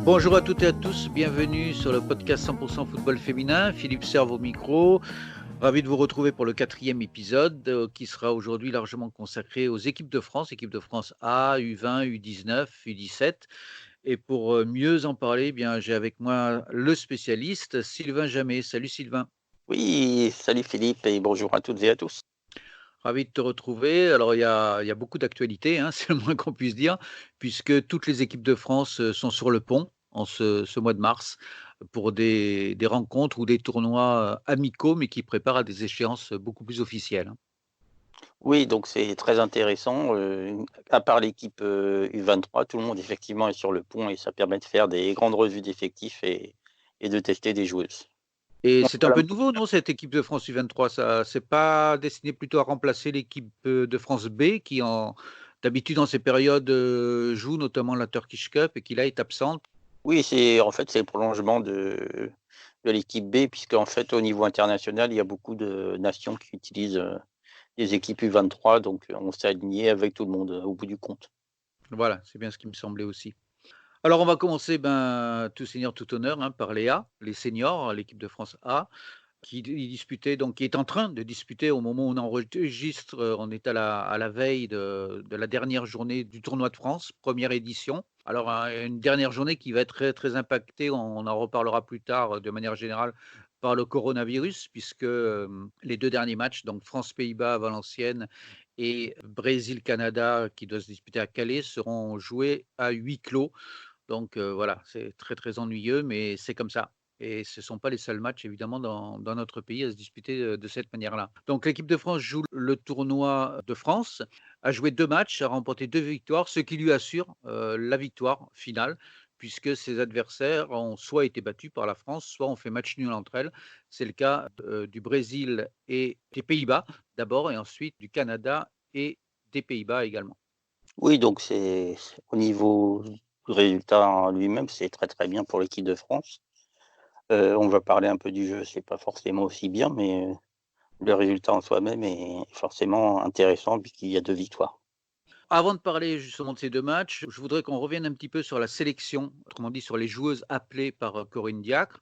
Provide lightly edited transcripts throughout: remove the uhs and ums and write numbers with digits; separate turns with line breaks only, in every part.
Bonjour à toutes et à tous, bienvenue sur le podcast 100% football féminin. Philippe Serve au micro. Ravi de vous retrouver pour le 4e épisode qui sera aujourd'hui largement consacré aux équipes de France A, U20, U19, U17. Et pour mieux en parler, j'ai avec moi le spécialiste Sylvain Jamet. Salut Sylvain.
Oui, salut Philippe et bonjour à toutes et à tous.
Ravi de te retrouver. Alors, il y a beaucoup d'actualités, hein, c'est le moins qu'on puisse dire, puisque toutes les équipes de France sont sur le pont en ce mois de mars pour des rencontres ou des tournois amicaux, mais qui préparent à des échéances beaucoup plus officielles, hein.
Oui, donc c'est très intéressant. À part l'équipe U23, tout le monde effectivement est sur le pont et ça permet de faire des grandes revues d'effectifs et de tester des joueuses.
Et
On
c'est un
parle
peu
un peu-
nouveau, non, cette équipe de France U23, ça, c'est pas destiné plutôt à remplacer l'équipe de France B qui, d'habitude, en ces périodes, joue notamment la Turkish Cup et qui là est absente.
Oui, c'est le prolongement de l'équipe B, puisque en fait au niveau international, il y a beaucoup de nations qui utilisent les équipes U23, donc on s'est aligné avec tout le monde au bout du compte.
Voilà, c'est bien ce qui me semblait aussi. Alors, on va commencer, tout seigneur, tout honneur, hein, par les A, les seniors, l'équipe de France A, qui est en train de disputer au moment où on enregistre. On est à la veille de la dernière journée du tournoi de France, première édition. Alors, une dernière journée qui va être très, très impactée, on en reparlera plus tard de manière générale, par le coronavirus, puisque les deux derniers matchs, donc France-Pays-Bas à Valenciennes et Brésil-Canada, qui doit se disputer à Calais, seront joués à huis clos. Donc voilà, c'est très, très ennuyeux, mais c'est comme ça. Et ce ne sont pas les seuls matchs évidemment dans notre pays à se disputer de cette manière-là. Donc l'équipe de France joue le tournoi de France, a joué 2 matchs, a remporté 2 victoires, ce qui lui assure la victoire finale, puisque ses adversaires ont soit été battus par la France, soit ont fait match nul entre elles. C'est le cas du Brésil et des Pays-Bas d'abord, et ensuite du Canada et des Pays-Bas également.
Oui, donc au niveau du résultat en lui-même, c'est très, très bien pour l'équipe de France. On va parler un peu du jeu, c'est pas forcément aussi bien, mais le résultat en soi-même est forcément intéressant puisqu'il y a 2 victoires.
Avant de parler justement de ces 2 matchs, je voudrais qu'on revienne un petit peu sur la sélection, autrement dit sur les joueuses appelées par, Corinne Diacre.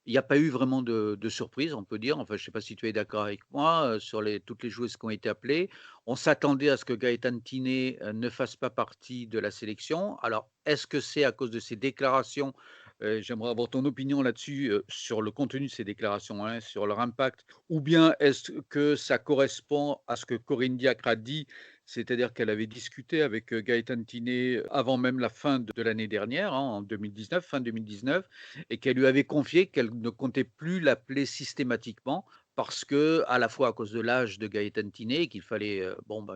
Il n'y a pas eu vraiment de surprise, on peut dire. Enfin, je ne sais pas si tu es d'accord avec moi, sur toutes les joueuses qui ont été appelées. On s'attendait à ce que Gaëtane Tiné, ne fasse pas partie de la sélection. Alors, est-ce que c'est à cause de ses déclarations? J'aimerais avoir ton opinion là-dessus, sur le contenu de ces déclarations, hein, sur leur impact, ou bien est-ce que ça correspond à ce que Corinne Diacre a dit, c'est-à-dire qu'elle avait discuté avec, Gaëtane Tiné avant même la fin de l'année dernière, hein, en 2019, fin 2019, et qu'elle lui avait confié qu'elle ne comptait plus l'appeler systématiquement parce que, à la fois à cause de l'âge de Gaëtan Tiné, qu'il fallait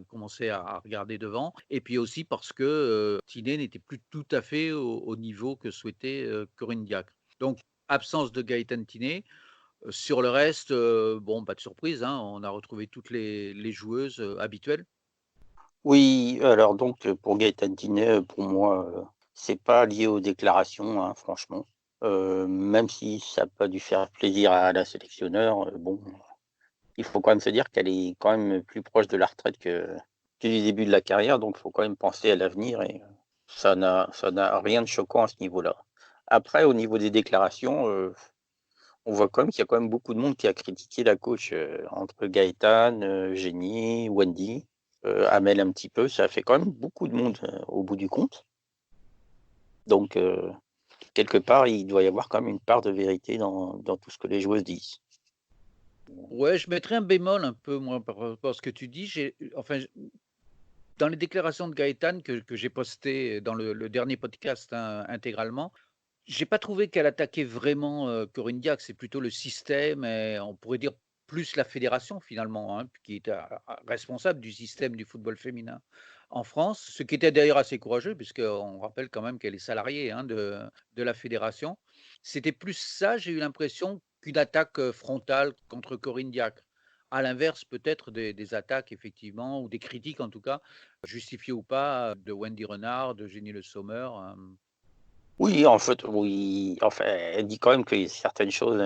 commencer à regarder devant, et puis aussi parce que Tiné n'était plus tout à fait au niveau que souhaitait Corinne Diacre. Donc, absence de Gaëtan Tiné. Sur le reste, pas de surprise, hein, on a retrouvé toutes les joueuses habituelles.
Oui, alors donc pour Gaëtan Tinet, pour moi, c'est pas lié aux déclarations, hein, franchement. Même si ça a pas dû faire plaisir à la sélectionneur, bon, il faut quand même se dire qu'elle est quand même plus proche de la retraite que du début de la carrière, donc il faut quand même penser à l'avenir et ça n'a rien de choquant à ce niveau-là. Après au niveau des déclarations, on voit quand même qu'il y a quand même beaucoup de monde qui a critiqué la coach, entre Gaëtane, Génie, Wendy, Amel un petit peu. Ça fait quand même beaucoup de monde, au bout du compte. Donc quelque part, il doit y avoir quand même une part de vérité dans tout ce que les joueuses disent.
Ouais, je mettrais un bémol un peu, moi, par rapport à ce que tu dis. Dans les déclarations de Gaëtane que j'ai postées dans le dernier podcast, hein, intégralement, j'ai pas trouvé qu'elle attaquait vraiment, Corinne Diacre. C'est plutôt le système et on pourrait dire plus la fédération finalement, hein, qui est responsable du système du football féminin en France. Ce qui était d'ailleurs assez courageux puisqu'on rappelle quand même qu'elle est salariée, hein, de la fédération. C'était plus ça, j'ai eu l'impression, qu'une attaque, frontale contre Corinne Diacre. À l'inverse peut-être des attaques effectivement ou des critiques en tout cas, justifiées ou pas, de Wendy Renard, de Jenny Le Sommer,
Oui, en fait, oui, enfin, elle dit quand même que certaines choses,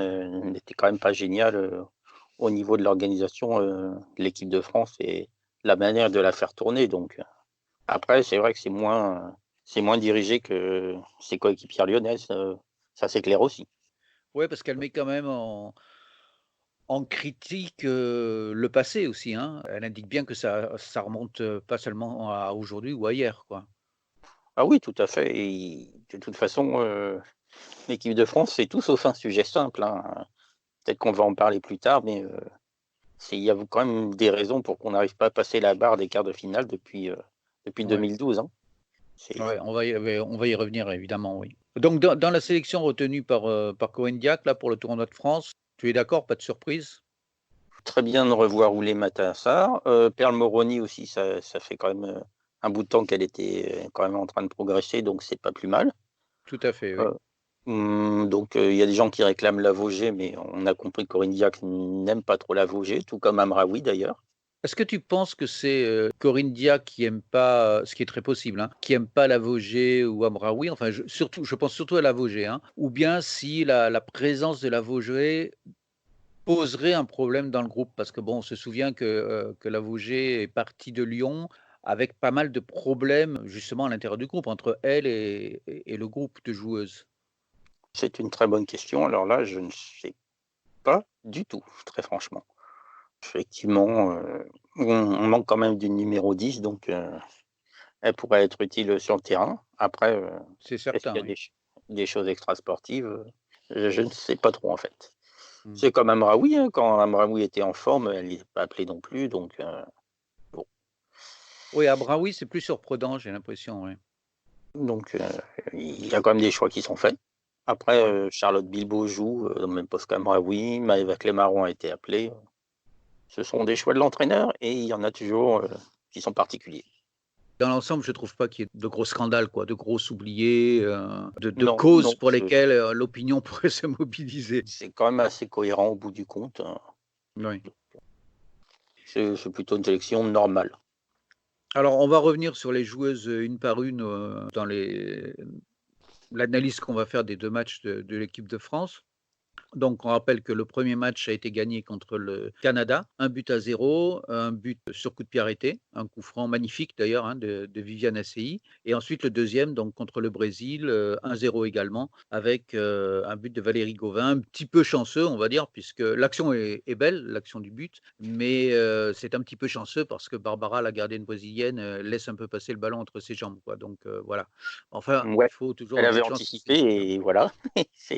n'étaient quand même pas géniales, au niveau de l'organisation, de l'équipe de France et la manière de la faire tourner donc après c'est vrai que c'est moins c'est moins dirigé que ses coéquipières lyonnaises, ça c'est clair aussi.
Ouais, parce qu'elle met quand même en critique, le passé aussi, hein. Elle indique bien que ça remonte, pas seulement à aujourd'hui ou à hier, quoi.
Ah oui, tout à fait et de toute façon, l'équipe de France, c'est tout sauf un sujet simple, hein. Peut-être qu'on va en parler plus tard, mais il y a quand même des raisons pour qu'on n'arrive pas à passer la barre des quarts de finale depuis
Ouais,
2012, hein. C'est
ouais, on va y revenir évidemment, oui. Donc dans la sélection retenue par Cohen Diacre, là, pour le tournoi de France, tu es d'accord? Pas de surprise?
très bien de revoir Oulé Matar, Perle Moroni aussi, ça fait quand même, un bout de temps qu'elle était, quand même en train de progresser, donc c'est pas plus mal.
Tout à fait, oui.
Heu, donc il y a des gens qui réclament Lavogé, mais on a compris que Corinne Diacre n'aime pas trop Lavogé, tout comme Amraoui d'ailleurs.
Est-ce que tu penses que c'est, Corinne Diacre qui aime pas, ce qui est très possible, hein, qui aime pas Lavogé ou Amraoui? Enfin, je pense surtout à Lavogé, hein, ou bien si la présence de Lavogé poserait un problème dans le groupe? Parce que bon, on se souvient que Lavogé est partie de Lyon avec pas mal de problèmes, justement à l'intérieur du groupe, entre elle et le groupe de joueuses.
C'est une très bonne question. Alors là, je ne sais pas du tout, très franchement. Effectivement, on manque quand même du numéro 10, donc elle pourrait être utile sur le terrain. Après,
C'est
est-ce qu'il
certain,
y a
oui.
des choses extrasportives? Je ne sais pas trop, en fait.
Mmh.
C'est comme Amraoui, hein, quand Amraoui était en forme, elle n'est pas appelée non plus, donc bon.
Oui, Amraoui, c'est plus surprenant, j'ai l'impression, oui.
Donc il y a quand même des choix qui sont faits. Après,
Ouais.
Charlotte Bilbao joue, dans le même poste qu'Amraoui, Maëva Clémaron a été appelée. Ce sont des choix de l'entraîneur et il y en a toujours, qui sont particuliers.
Dans l'ensemble, je trouve pas qu'il y ait de gros scandales, quoi, de grosses oubliées, de
Non,
causes
non,
pour lesquelles, l'opinion pourrait se mobiliser.
c'est quand même assez cohérent au bout du compte, hein.
Oui.
C'est plutôt une sélection normale.
Alors, on va revenir sur les joueuses, une par une, dans l'analyse qu'on va faire des 2 matchs de l'équipe de France. Donc on rappelle que le premier match a été gagné contre le Canada, 1-0, un but sur coup de pied arrêté, un coup franc magnifique d'ailleurs, hein, de Viviane Assey, et ensuite le deuxième donc contre le Brésil, 1-0 également avec, un but de Valérie Gauvin. Un petit peu chanceux on va dire puisque l'action est belle, l'action du but, mais, c'est un petit peu chanceux parce que Barbara, la gardienne brésilienne, laisse un peu passer le ballon entre ses jambes quoi, donc, voilà. Enfin,
Ouais,
il faut toujours
elle
un peu
avait
de chance
anticipé
aussi, hein.
et voilà,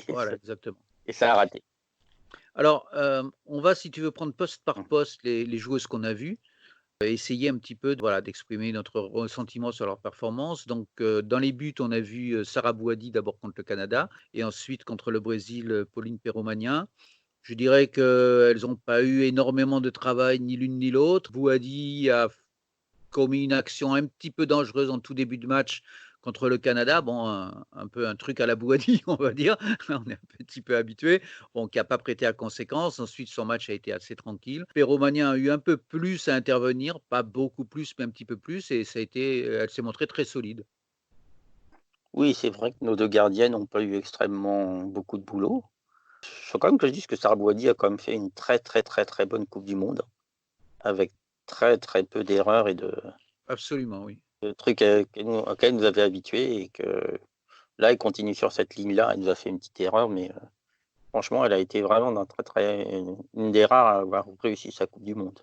Voilà, exactement.
et ça a raté.
Alors, on va, si tu veux, prendre poste par poste les joueuses qu'on a vues, essayer un petit peu, voilà, d'exprimer notre ressentiment sur leur performance. Donc, dans les buts, on a vu, Sarah Bouhaddi d'abord contre le Canada et ensuite contre le Brésil, Pauline Perromagnan. Je dirais qu'elles n'ont pas eu énormément de travail ni l'une ni l'autre. Bouhaddi a commis une action un petit peu dangereuse en tout début de match contre le Canada. Bon, un peu un truc à la Bouhaddi, on va dire. On est un petit peu habitué. Bon, qui a pas prêté à conséquence. Ensuite, son match a été assez tranquille. Perromagnan a eu un peu plus à intervenir, pas beaucoup plus, mais un petit peu plus et ça a été, elle s'est montrée très solide.
Oui, c'est vrai que nos 2 gardiennes n'ont pas eu extrêmement beaucoup de boulot. Il faut quand même que je dise que Sarah Bouhaddi a quand même fait une très, très, très, très bonne coupe du monde, avec très, très peu d'erreurs et
Absolument, oui.
de trucs, auxquels elle nous avait habitués et que là, elle continue sur cette ligne-là. Elle nous a fait une petite erreur, mais franchement, elle a été vraiment dans très, très une des rares à avoir réussi sa coupe du monde.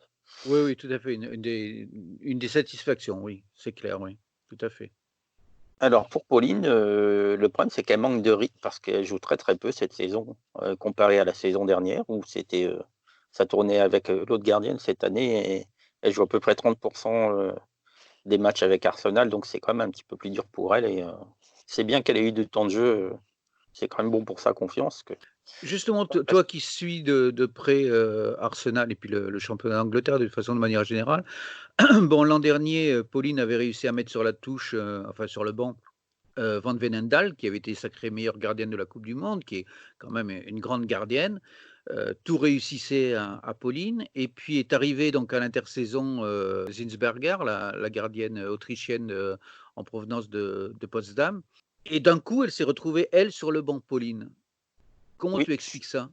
Oui, oui, tout à fait, une des satisfactions, oui, c'est clair, oui, tout à fait.
Alors pour Pauline, le problème, c'est qu'elle manque de rythme parce qu'elle joue très, très peu cette saison, comparée à la saison dernière où ça tournait avec, l'autre gardienne. Cette année, elle joue à peu près 30 des matchs avec Arsenal, donc c'est quand même un petit peu plus dur pour elle et c'est bien qu'elle ait eu du temps de jeu, c'est quand même bon pour sa confiance que
Justement, toi qui suis de près, Arsenal et puis le championnat d'Angleterre de façon de manière générale. Bon, l'an dernier, Pauline avait réussi à mettre sur la touche, enfin sur le banc, Van Veenendaal qui avait été sacrée meilleure gardienne de la coupe du monde, qui est quand même une grande gardienne. Tout réussissait à Pauline et puis est arrivée donc à l'intersaison, Zinsberger, la gardienne autrichienne, en provenance de Potsdam et d'un coup, elle s'est retrouvée, elle, sur le banc, Pauline. Comment
oui,
tu expliques ça?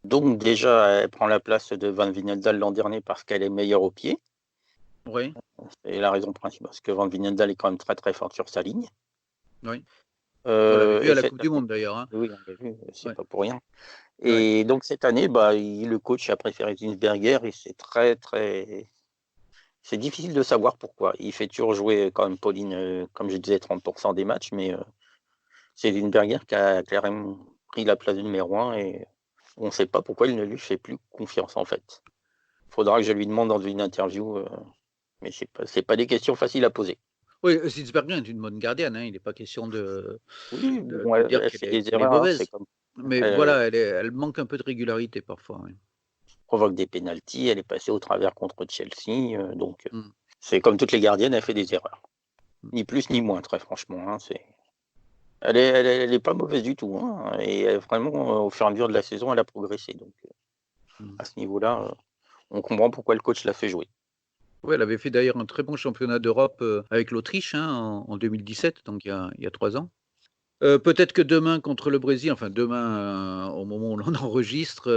donc déjà, elle prend la place de Van Wijnaldum l'an dernier parce qu'elle est meilleure au pied.
Oui,
C'est la raison principale, parce que Van Wijnaldum est quand même très, très forte sur sa ligne.
Oui, on l'avait vu
Et
à la
cette
coupe du
année,
monde d'ailleurs, hein.
oui, on l'a vu, c'est
Ouais,
pas pour rien.
ouais.
Et donc cette année, bah, le coach a préféré Zinsberger et c'est difficile de savoir pourquoi. Il fait toujours jouer quand même Pauline, comme je disais, 30% des matchs, mais c'est Zinsberger qui a clairement pris la place de numéro un et on ne sait pas pourquoi il ne lui fait plus confiance en fait. Faudra que je lui demande dans une interview, mais c'est pas des questions faciles à poser.
Oui, Sinsberger est une bonne gardienne, hein, il n'est pas question
Oui, bon,
de
elle,
dire
elle fait des
qu'elle est
erreurs, hein, c'est
mauvaise.
comme
Mais
elle
voilà, elle manque un peu de régularité parfois, oui.
provoque des pénaltys, elle est passée au travers contre Chelsea, donc
Mmh,
c'est comme toutes les gardiennes, elle fait des erreurs.
mmh.
Ni plus ni moins, très franchement, hein, elle est pas mauvaise du tout, hein, et vraiment, au fur et à mesure de la saison, elle a progressé, donc
Mmh.
à ce niveau-là, on comprend pourquoi le coach l'a fait jouer.
Ouais, elle avait fait d'ailleurs un très bon championnat d'Europe, avec l'Autriche, hein, en 2017, donc il y a 3 ans. Peut-être que demain contre le Brésil, enfin demain, au moment où l'on enregistre,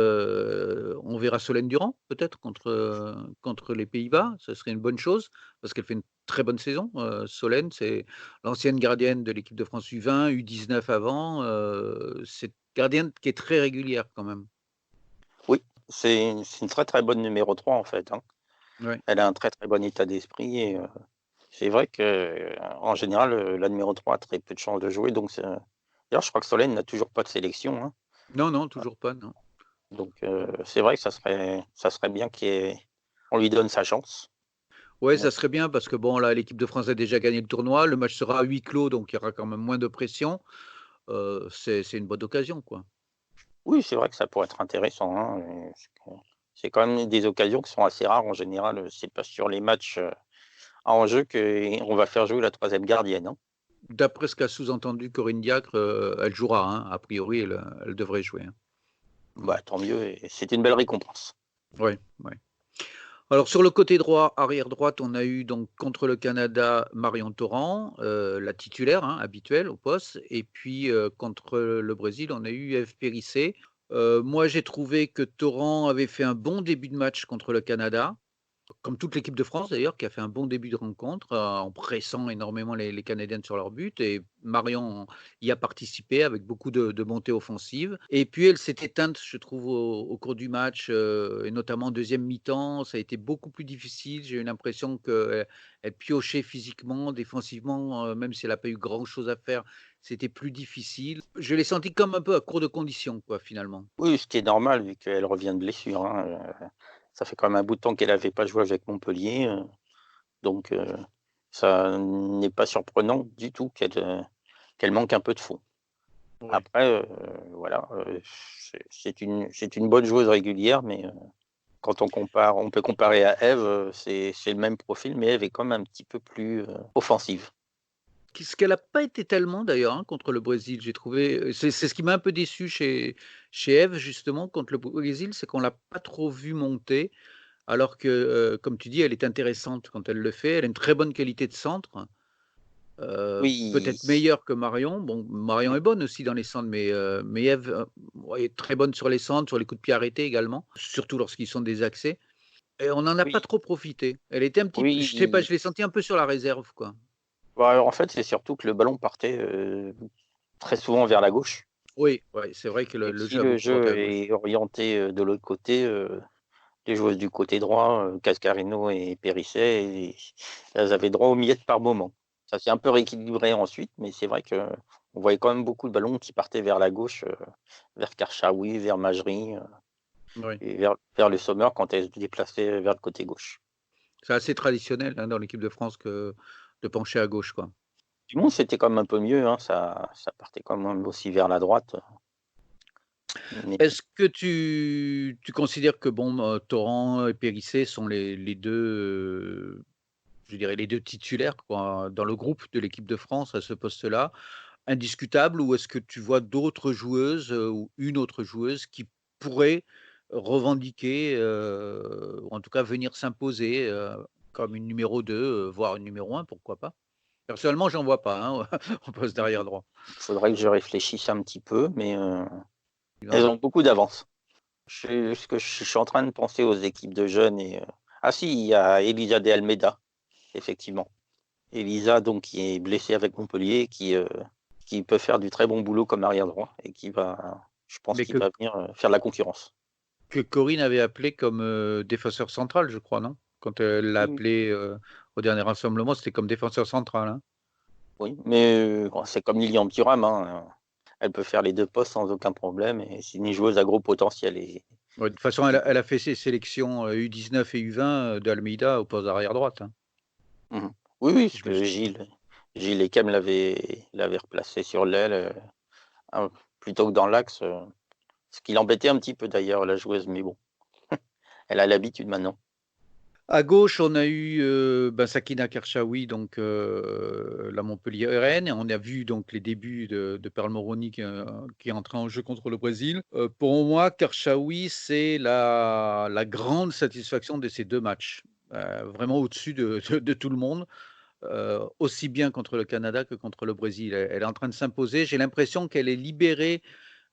on verra Solène Durand peut-être contre les Pays-Bas. Ce serait une bonne chose parce qu'elle fait une très bonne saison. Solène, c'est l'ancienne gardienne de l'équipe de France U20, U19 avant, c'est une gardienne qui est très régulière quand même.
Oui, c'est une très, très bonne numéro 3 en fait, hein.
Ouais.
Elle a un très, très bon état d'esprit et c'est vrai qu'en général, la numéro 3 a très peu de chances de jouer, donc d'ailleurs, je crois que Solène n'a toujours pas de sélection, hein,
Non, non, toujours pas, non.
donc c'est vrai que ça serait bien qu'on lui donne sa chance.
Ouais,
Ouais.
ça serait bien parce que bon là, l'équipe de France a déjà gagné le tournoi. Le match sera à huis clos, donc il y aura quand même moins de pression. C'est une bonne occasion, quoi.
Oui, c'est vrai que ça pourrait être intéressant, hein, c'est quand même des occasions qui sont assez rares en général, c'est pas sur les matchs, à enjeu qu'on va faire jouer la troisième gardienne, hein.
D'après ce qu'a sous-entendu Corinne Diacre, elle jouera, hein. A priori, elle devrait jouer, hein. Mmh.
Bah, tant mieux et c'est une belle récompense.
Ouais, ouais. Alors sur le côté droit, arrière droite, on a eu donc contre le Canada, Marion Torrent, la titulaire, hein, habituelle au poste et puis, contre le Brésil, on a eu Ève Périssé. Moi, j'ai trouvé que Torrent avait fait un bon début de match contre le Canada. Comme toute l'équipe de France d'ailleurs, qui a fait un bon début de rencontre, en pressant énormément les Canadiennes sur leur but et Marion y a participé avec beaucoup de montées offensives et puis elle s'est éteinte, je trouve, au cours du match, et notamment en 2e mi-temps. Ça a été beaucoup plus difficile. J'ai eu l'impression qu'elle piochait physiquement, défensivement, même si elle a pas eu grand chose à faire, c'était plus difficile. Je l'ai sentie comme un peu à court de conditions, quoi, finalement.
Oui, ce qui est normal vu qu'elle revient de blessure, hein, ça fait quand même un bout de temps qu'elle n'avait pas joué avec Montpellier, donc ça n'est pas surprenant du tout qu'elle manque un peu de fond.
Ouais.
Après, voilà, c'est une bonne joueuse régulière, mais quand on peut comparer à Eve, c'est le même profil, mais Eve est quand même un petit peu plus, offensive.
Ce qu'elle a pas été tellement d'ailleurs, hein, contre le Brésil, j'ai trouvé, c'est ce qui m'a un peu déçu chez Eve justement contre le Brésil, c'est qu'on l'a pas trop vue monter alors que, comme tu dis, elle est intéressante quand elle le fait. Elle a une très bonne qualité de centre,
Oui,
peut-être meilleure que Marion. Bon, Marion
oui,
est bonne aussi dans les centres, mais Eve, ouais, est très bonne sur les centres, sur les coups de pied arrêtés également, surtout lorsqu'ils sont désaxés et on n'en a pas
oui,
trop profité. Elle était un petit p je sais pas,
oui,
je l'ai sentie un peu sur la réserve, quoi.
bah, en fait, c'est surtout que le ballon partait, très souvent vers la gauche.
Oui, ouais, c'est vrai que le
Et
le
si
jeu a
le
beaucoup porté
jeu
à gauche.
est orienté, de l'autre côté, les joueuses du côté droit, Cascarino et Périsset, elles avaient droit aux miettes par moment. Ça s'est un peu rééquilibré ensuite, mais c'est vrai qu'on voyait quand même beaucoup de ballons qui partaient vers la gauche, vers Karchaoui, vers Majri,
Oui.
et vers le Sommer quand elles se déplaçaient vers le côté gauche.
C'est assez traditionnel, hein, dans l'équipe de France que de pencher à gauche, quoi.
Sinon, c'était quand même un peu mieux, hein, ça partait quand même aussi vers la droite, mais
Est-ce que tu considères que bon, Torrent et Périssé sont les 2, je dirais les 2 titulaires, quoi, dans le groupe de l'équipe de France à ce poste-là, indiscutables? Ou est-ce que tu vois d'autres joueuses, ou une autre joueuse qui pourrait revendiquer, ou en tout cas venir s'imposer, comme une numéro 2, voire une numéro un, pourquoi pas? Personnellement, j'en vois pas, hein, au poste d'arrière
il
droit.
faudrait que je réfléchisse un petit peu, mais elles
Ouais.
ont beaucoup d'avance. Je suis en train de penser aux équipes de jeunes et ah si, il y a Elisa de Almeida, effectivement. Elisa, donc, qui est blessée avec Montpellier, qui peut faire du très bon boulot comme arrière droit et je pense
Mais
qu'il va venir faire de la concurrence.
que Corinne avait appelé comme défenseur central, je crois, non? Quand elle l'a
Oui,
appelé au dernier rassemblement, c'était comme défenseur central, hein.
oui, mais bon, c'est comme Lilian Thuram, hein. Elle peut faire les deux postes sans aucun problème et c'est une joueuse à gros potentiel.
Ouais, de toute façon, elle a fait ses sélections U19 et U20 d'Almeida au poste d'arrière droite, hein.
Mhm. Oui, oui, parce
Je me
que
souviens.
Gilles Ekem l'avait replacé sur l'aile plutôt que dans l'axe, ce qui l'embêtait un petit peu d'ailleurs, la joueuse, mais bon, elle a l'habitude maintenant.
À gauche, on a eu Sakina Karchaoui, donc la Montpelliéraine, et on a vu donc les débuts de Pearl Moroni qui est entrée en jeu contre le Brésil. Pour moi, Karchaoui, c'est la grande satisfaction de ces deux matchs. Vraiment au-dessus de tout le monde, aussi bien contre le Canada que contre le Brésil. Elle est en train de s'imposer. J'ai l'impression qu'elle est libérée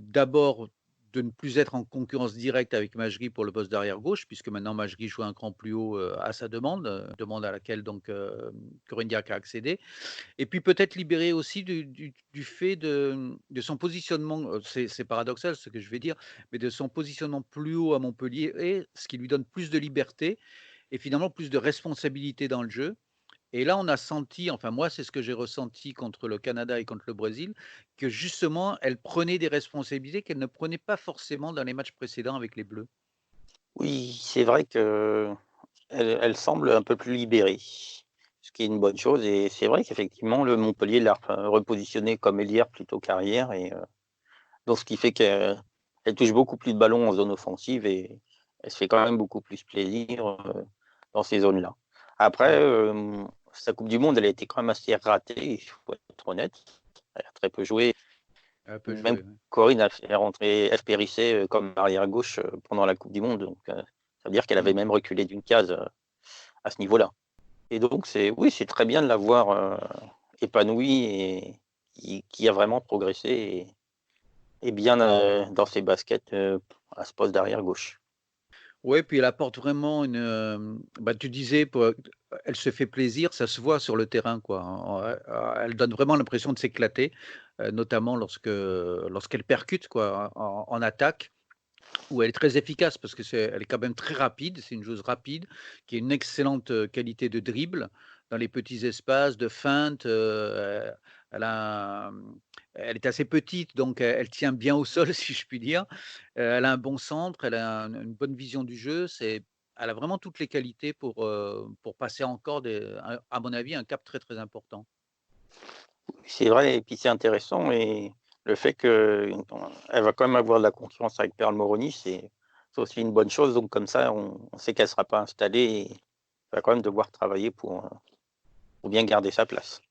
d'abord de ne plus être en concurrence directe avec Majri pour le poste d'arrière gauche, puisque maintenant Majri joue un cran plus haut à sa demande, demande à laquelle donc Corinne Diacre a accédé. Et puis peut-être libérée aussi du fait de son positionnement, c'est paradoxal ce que je vais dire, mais de son positionnement plus haut à Montpellier, et ce qui lui donne plus de liberté et finalement plus de responsabilité dans le jeu. Et là, on a senti, enfin moi, c'est ce que j'ai ressenti contre le Canada et contre le Brésil, que justement, elle prenait des responsabilités qu'elle ne prenait pas forcément dans les matchs précédents avec les Bleus.
Oui, c'est vrai que elle semble un peu plus libérée, ce qui est une bonne chose et c'est vrai qu'effectivement le Montpellier l'a repositionné comme ailière plutôt qu'arrière donc ce qui fait qu'elle touche beaucoup plus de ballons en zone offensive et elle se fait quand même beaucoup plus plaisir, dans ces zones-là. Après,
Ouais,
sa coupe du monde, elle a été quand même assez ratée, il faut être honnête. Elle a très peu joué.
elle peut
Même
jouer. Ouais.
Corinne a fait rentrer F. Périssé, comme arrière gauche, pendant la coupe du monde donc ça veut dire qu'elle avait
Mm.
même reculé d'une case, à ce niveau-là. Et donc oui, c'est très bien de la voir, épanouie et qui a vraiment progressé et bien, dans ses baskets, à ce poste d'arrière gauche.
Ouais, puis elle apporte vraiment tu disais, elle se fait plaisir, ça se voit sur le terrain, quoi. Elle donne vraiment l'impression de s'éclater, notamment lorsqu'elle percute, quoi, en attaque. Où elle est très efficace parce que elle est quand même très rapide, c'est une joueuse rapide qui a une excellente qualité de dribble dans les petits espaces, de feinte. Elle, elle est assez petite, donc elle tient bien au sol, si je puis dire. Elle a un bon centre, elle a une bonne vision du jeu. Elle a vraiment toutes les qualités pour passer encore, à mon avis, un cap très très important.
C'est vrai et puis c'est intéressant et le fait qu'elle va quand même avoir de la concurrence avec Pearl Moroni, c'est aussi une bonne chose donc comme ça on sait qu'elle ne sera pas installée et elle va quand même devoir travailler pour bien garder sa place.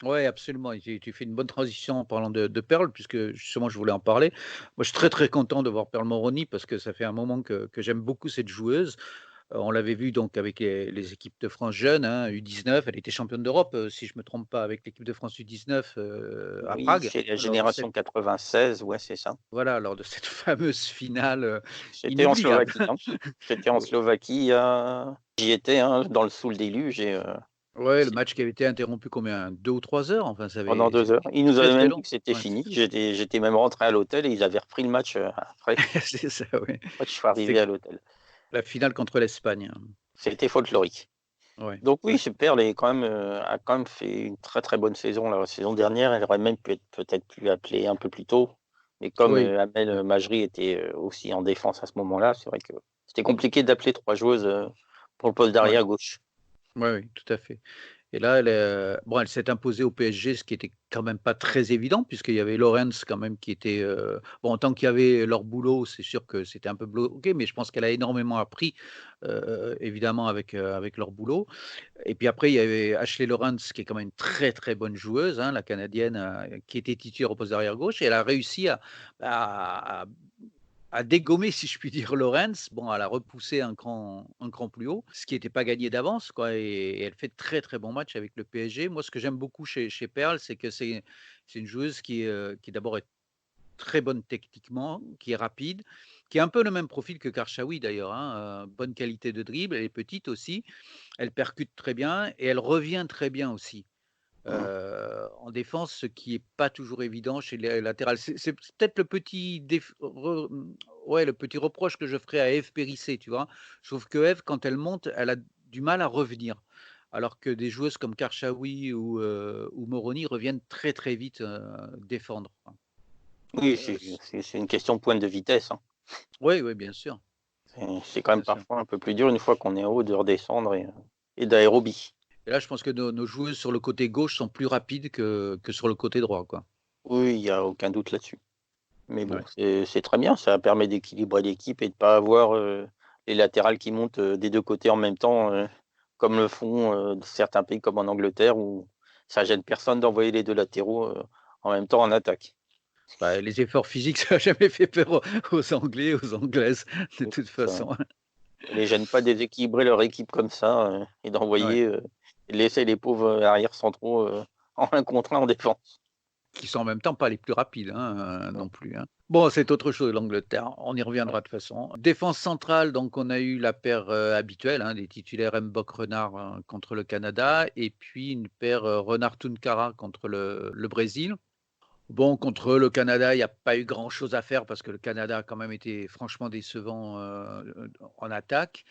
Ouais, absolument, et tu fais une bonne transition en parlant de Pearl, puisque justement je voulais en parler. Moi, je suis très, très content de voir Pearl Moroni parce que ça fait un moment que j'aime beaucoup cette joueuse. On l'avait vu donc avec les équipes de France jeunes, hein, U19, elle était championne d'Europe, si je me trompe pas, avec l'équipe de France U19, à
Oui,
Prague,
c'est la
lors de cette
génération 96, ouais, c'est ça.
voilà, lors de cette fameuse finale,
C'était en
inoubliable.
Slovaquie, hein. C'était en Slovaquie, j'y étais, hein, dans le sous le déluge
Ouais, le
c'est
match qui avait été interrompu combien? 2 ou 3 heures? Enfin,
pendant 2 heures.
c'était
Ils nous
très,
avaient
très
même dit
long.
que c'était
Ouais,
fini. J'étais même rentré à l'hôtel et ils avaient repris le match, après.
c'est ça, ouais.
Moi, je suis arrivé
C'était
à l'hôtel.
la finale contre l'Espagne, hein.
C'était folklorique.
Ouais,
Donc oui,
ouais.
ce Perle est quand même, a quand même fait une très, très bonne saison la saison dernière. Elle aurait même pu être peut-être pu appeler un peu plus tôt. Mais comme,
Oui,
Amel,
ouais.
Majri était, aussi en défense à ce moment-là, c'est vrai que c'était compliqué d'appeler 3 joueuses, pour le poste
Ouais.
d'arrière gauche.
Ouais, oui, tout à fait. Et là, bon, elle s'est imposée au PSG, ce qui était quand même pas très évident, puisqu'il y avait Lawrence quand même qui était, bon, en tant qu'il y avait leur boulot, c'est sûr que c'était un peu bloqué, mais je pense qu'elle a énormément appris, évidemment avec leur boulot. Et puis après, il y avait Ashley Lawrence qui est quand même une très, très bonne joueuse, hein, la Canadienne, qui était titulaire au poste d'arrière gauche, et elle a réussi à à dégommer, si je puis dire, Lawrence. Bon, elle a repoussé un cran plus haut, ce qui n'était pas gagné d'avance, quoi. Et elle fait de très très bons matchs avec le PSG. Moi, ce que j'aime beaucoup chez Pearl, c'est que c'est une joueuse qui d'abord est très bonne techniquement, qui est rapide, qui a un peu le même profil que Karchaoui d'ailleurs, hein, bonne qualité de dribble, elle est petite aussi, elle percute très bien et elle revient très bien aussi.
Mmh.
En défense, ce qui est pas toujours évident chez les latérales. C'est peut-être le petit ouais, le petit reproche que je ferais à Eve Périssé, tu vois? Je trouve que Eve, quand elle monte, elle a du mal à revenir. Alors que des joueuses comme Karchaoui ou Moroni reviennent très, très vite, défendre, quoi.
Oui,
S
c'est une question de pointe de vitesse, hein.
Oui, oui, bien sûr,
C'est quand même
bien sûr.
parfois un peu plus dur une fois qu'on est en haut de redescendre et d'aérobie.
Et là, je pense que nos joueuses sur le côté gauche sont plus rapides que sur le côté droit, quoi.
Oui, il y a aucun doute là-dessus. Mais bon,
Ouais.
c'est très bien, ça permet d'équilibrer l'équipe et de pas avoir, les latérales qui montent, des 2 côtés en même temps, comme le font, certains pays comme en Angleterre où ça gêne personne d'envoyer les 2 latéraux, en même temps en attaque.
Bah, les efforts physiques, ça a jamais fait peur aux Anglais, aux Anglaises, de
Oui,
toute
ça
façon.
ça les gêne pas de déséquilibrer leur équipe comme ça, et
Ouais,
d'envoyer, et de laisser les pauvres, arrières centraux, en 1 contre 1 en défense.
qui sont en même temps pas les plus rapides, hein,
Non,
non plus, hein. Bon, c'est autre chose l'Angleterre, on y
ouais.
reviendra de toute façon. Défense centrale, donc on a eu la paire, habituelle, hein, des titulaires Mbok-Renard, contre le Canada et puis une paire, Renard-Tunkara contre le Brésil. Bon, contre le Canada, il y a pas eu grand-chose à faire parce que le Canada a quand même été franchement décevant, en attaque.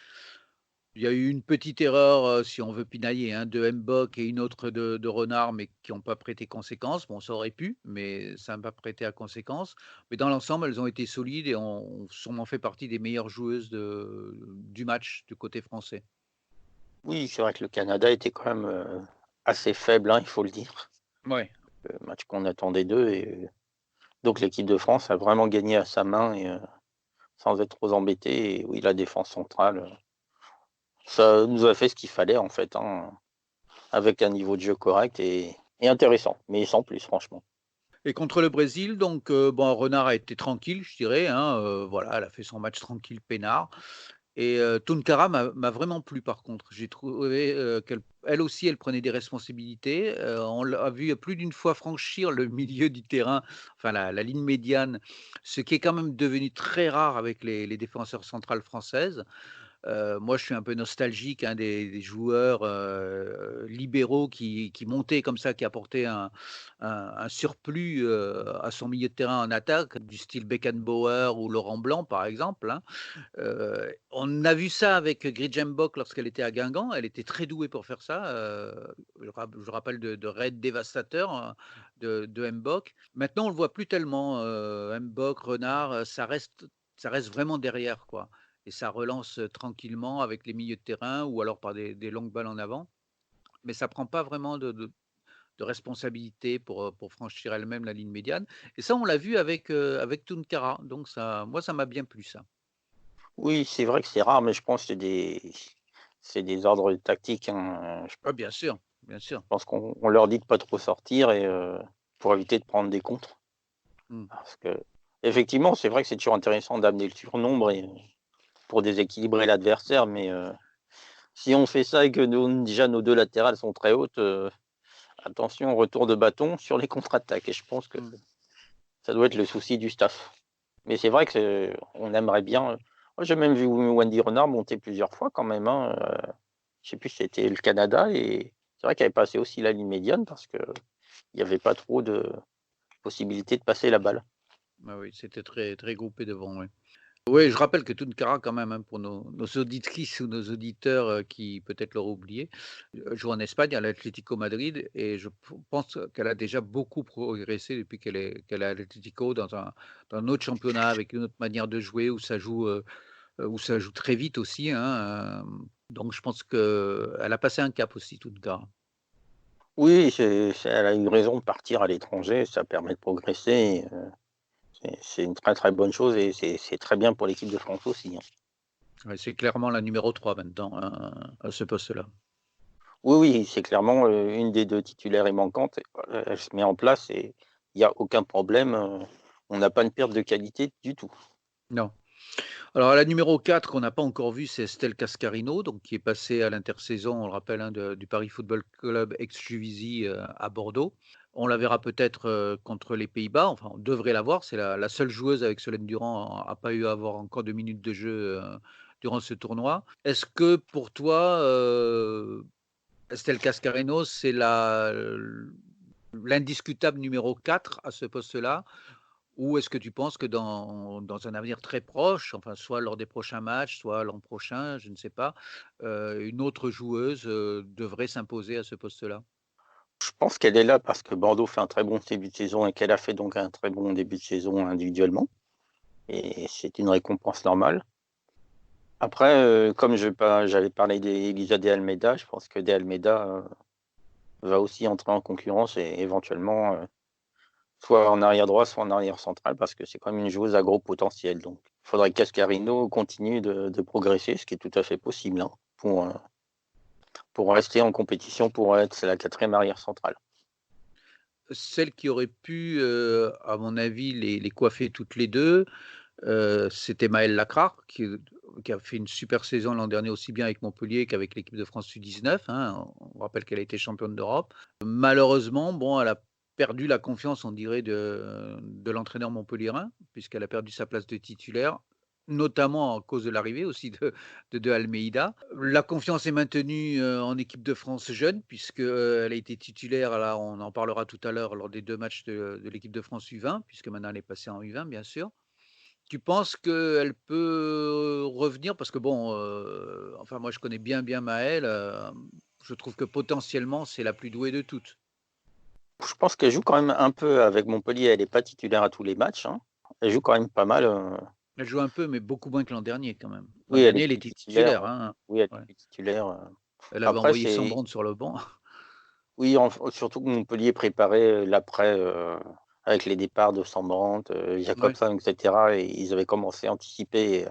Il y a eu une petite erreur, si on veut pinailler, hein, de Mbok et une autre de Renard, mais qui ont pas prêté conséquence. Bon, ça aurait pu, mais ça n'a pas prêté à conséquence. Mais dans l'ensemble, elles ont été solides et ont sûrement fait partie des meilleures joueuses du match du côté français.
Oui, c'est vrai que le Canada était quand même, assez faible, hein, il faut le dire.
Ouais.
Match qu'on attendait d'eux et donc l'équipe de France a vraiment gagné à sa main et sans être trop embêtée et oui, la défense centrale, ça nous a fait ce qu'il fallait en fait, hein, avec un niveau de jeu correct et intéressant, mais sans plus franchement.
Et contre le Brésil, donc bon, Renard a été tranquille, je dirais, hein, voilà, elle a fait son match tranquille peinard. Et Tunkara m'a vraiment plu par contre. J'ai trouvé, qu'elle elle aussi, elle prenait des responsabilités. On l'a vu plus d'une fois franchir le milieu du terrain, enfin la ligne médiane, ce qui est quand même devenu très rare avec les défenseurs centrales françaises. Moi, je suis un peu nostalgique, hein, des joueurs, libéraux qui montaient comme ça, qui apportaient un surplus, à son milieu de terrain en attaque, du style Beckenbauer ou Laurent Blanc, par exemple, hein. On a vu ça avec Gridjembok lorsqu'elle était à Guingamp. Elle était très douée pour faire ça, je rappelle de raids dévastateurs, de Mbok. Maintenant, on le voit plus tellement, Mbok, Renard, ça reste vraiment derrière, quoi et ça relance, tranquillement avec les milieux de terrain ou alors par des longues balles en avant. Mais ça prend pas vraiment de responsabilité pour franchir elle-même la ligne médiane et ça, on l'a vu avec Tunkara. Donc ça moi, ça m'a bien plu ça.
Oui, c'est vrai que c'est rare, mais je pense que c'est des ordres tactiques, hein, je
Ah bien sûr, bien sûr.
pense qu'on leur dit de pas trop sortir et pour éviter de prendre des contres.
Mmh.
Parce que effectivement, c'est vrai que c'est toujours intéressant d'amener le surnombre et pour déséquilibrer l'adversaire, mais si on fait ça et que déjà nos 2 latérales sont très hautes, attention au retour de bâton sur les contre-attaques et je pense que
Mmh.
ça doit être le souci du staff. Mais c'est vrai que on aimerait bien, moi j'ai même vu Wendy Renard monter plusieurs fois quand même, hein, je sais plus si c'était le Canada et c'est vrai qu'elle est passée aussi la ligne médiane parce qu'il y avait pas trop de possibilités de passer la balle.
Ah oui, c'était très très groupé devant, ouais. Oui, je rappelle que Tunkara quand même, hein, pour nos auditrices ou nos auditeurs, qui peut-être l'auraient oublié, joue en Espagne à l'Atlético Madrid et je pense qu'elle a déjà beaucoup progressé depuis qu'elle est à l'Atlético dans un autre championnat avec une autre manière de jouer où ça joue très vite aussi, hein, donc je pense qu'elle a passé un cap aussi Tunkara.
Oui, elle a eu raison de partir à l'étranger, ça permet de progresser et c'est une très, très bonne chose et c'est très bien pour l'équipe de France aussi, hein.
Ouais, c'est clairement la numéro 3 maintenant, hein, à ce poste-là.
Oui, oui, c'est clairement, une des 2 titulaires est manquante, elle se met en place et il y a aucun problème, on n'a pas une perte de qualité du tout.
Non. Alors la numéro 4 qu'on n'a pas encore vue, c'est Estelle Cascarino, donc qui est passée à l'intersaison, on le rappelle, hein, du Paris Football Club ex-Juvisy, à Bordeaux. On la verra peut-être, contre les Pays-Bas, enfin on devrait la voir. C'est la seule joueuse avec Solène Durand à pas eu à avoir encore de minutes de jeu, durant ce tournoi. Est-ce que pour toi, Estelle Cascareno, c'est l'indiscutable numéro 4 à ce poste-là? Ou est-ce que tu penses que dans un avenir très proche, enfin soit lors des prochains matchs, soit l'an prochain, je ne sais pas, une autre joueuse, devrait s'imposer à ce poste-là?
Je pense qu'elle est là parce que Bordeaux fait un très bon début de saison et qu'elle a fait donc un très bon début de saison individuellement et c'est une récompense normale. Après, comme j'avais parlé d'Elisa de Almeida, je pense que de Almeida, va aussi entrer en concurrence et éventuellement, soit en arrière droit, soit en arrière central parce que c'est quand même une joueuse à gros potentiel donc il faudrait qu'Ascarino continue de progresser, ce qui est tout à fait possible, hein, pour rester en compétition, pour être la 4e arrière centrale.
Celle qui aurait pu, à mon avis, les coiffer toutes les 2, c'était Maëlle Lacrar qui a fait une super saison l'an dernier, aussi bien avec Montpellier qu'avec l'équipe de France U19, hein. On rappelle qu'elle a été championne d'Europe. Malheureusement, bon, elle a perdu la confiance, on dirait, de l'entraîneur montpelliérain, puisqu'elle a perdu sa place de titulaire, notamment à cause de l'arrivée aussi de Almeida. La confiance est maintenue, en équipe de France jeune puisque, elle a été titulaire, là, on en parlera tout à l'heure, lors des 2 matchs de l'équipe de France U20, puisque maintenant elle est passée en U20, bien sûr. Tu penses qu'elle peut revenir? Parce que bon, enfin moi je connais bien Maëlle, je trouve que potentiellement c'est la plus douée de toutes.
Je pense qu'elle joue quand même un peu avec Montpellier, elle est pas titulaire à tous les matchs, hein. Elle joue quand même pas mal,
Elle joue un peu, mais beaucoup moins que l'an dernier quand même. L'an
oui, elle
dernier,
est
elle
plus
était
titulaire,
titulaire, hein.
oui, elle est
Ouais.
plus titulaire,
Elle avait
après
envoyé
c'est
Sambronde sur le banc.
oui, surtout que Montpellier préparait, l'après, avec les départs de Sambrandt,
Ouais.
Jacobson et cetera et ils avaient commencé à anticiper et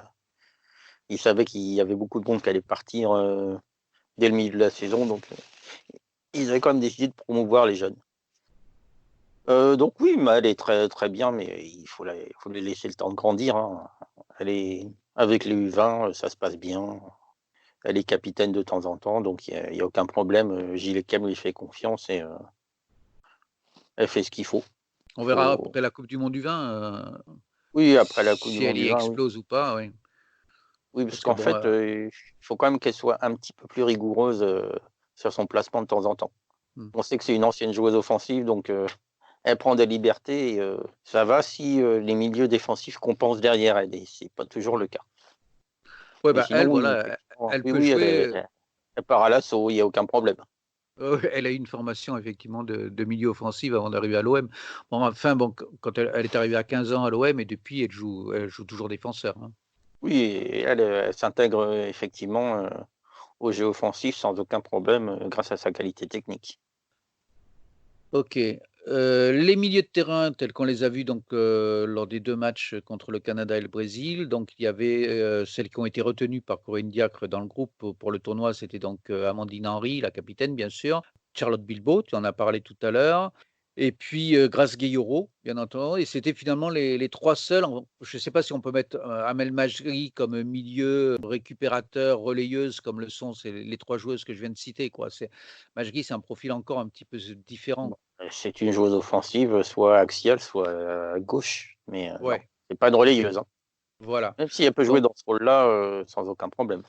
ils savaient qu'il y avait beaucoup de monde qui allait partir, dès le milieu de la saison donc ils avaient quand même décidé de promouvoir les jeunes. Donc oui, mais elle est très, très bien, mais il faut lui laisser le temps de grandir, hein. Elle est avec les U20, ça se passe bien. Elle est capitaine de temps en temps, donc il y a aucun problème, Gilles Kem lui fait confiance et elle fait ce qu'il faut.
On verra
Faut
après la coupe du monde du vin,
Oui, après la coupe du
si
monde
elle
du
y
vin, oui.
explose ou pas, oui.
Oui, parce
Parce que
qu'en
bon,
fait, il faut quand même qu'elle soit un petit peu plus rigoureuse, sur son placement de temps en temps.
mmh.
On sait que c'est une ancienne joueuse offensive, donc elle prend des libertés et ça va si, les milieux défensifs compensent derrière elle et c'est pas toujours le cas.
Ouais,
Mais
bah,
sinon,
elle,
oui,
voilà,
effectivement,
elle
oui,
peut
oui,
jouer,
elle part à l'assaut, il y a aucun problème.
elle a eu une formation effectivement de milieu offensif avant d'arriver à l'OM. Bon, enfin, bon, quand elle est arrivée à 15 ans à l'OM et depuis elle joue toujours défenseur, hein.
Oui et elle, elle s'intègre, effectivement, au jeu offensif sans aucun problème, grâce à sa qualité technique.
OK, les milieux de terrain tels qu'on les a vus donc, lors des 2 matchs contre le Canada et le Brésil, donc il y avait, celles qui ont été retenues par Corinne Diacre dans le groupe pour le tournoi, c'était donc, Amandine Henry, la capitaine bien sûr, Charlotte Bilbao, tu en as parlé tout à l'heure et puis, Grace Guéillaureau, bien entendu et c'était finalement les 3 seuls en je ne sais pas si on peut mettre, Amel Majri comme milieu récupérateur, relayeuse comme le sont ces les 3 joueuses que je viens de citer quoi. Majri, c'est un profil encore un petit peu différent.
Bon, c'est une joueuse offensive, soit axiale, soit à gauche, mais non,
Ouais,
c'est pas une relayeuse, hein.
voilà.
Même si elle peut jouer
Donc
dans ce rôle-là, sans aucun problème.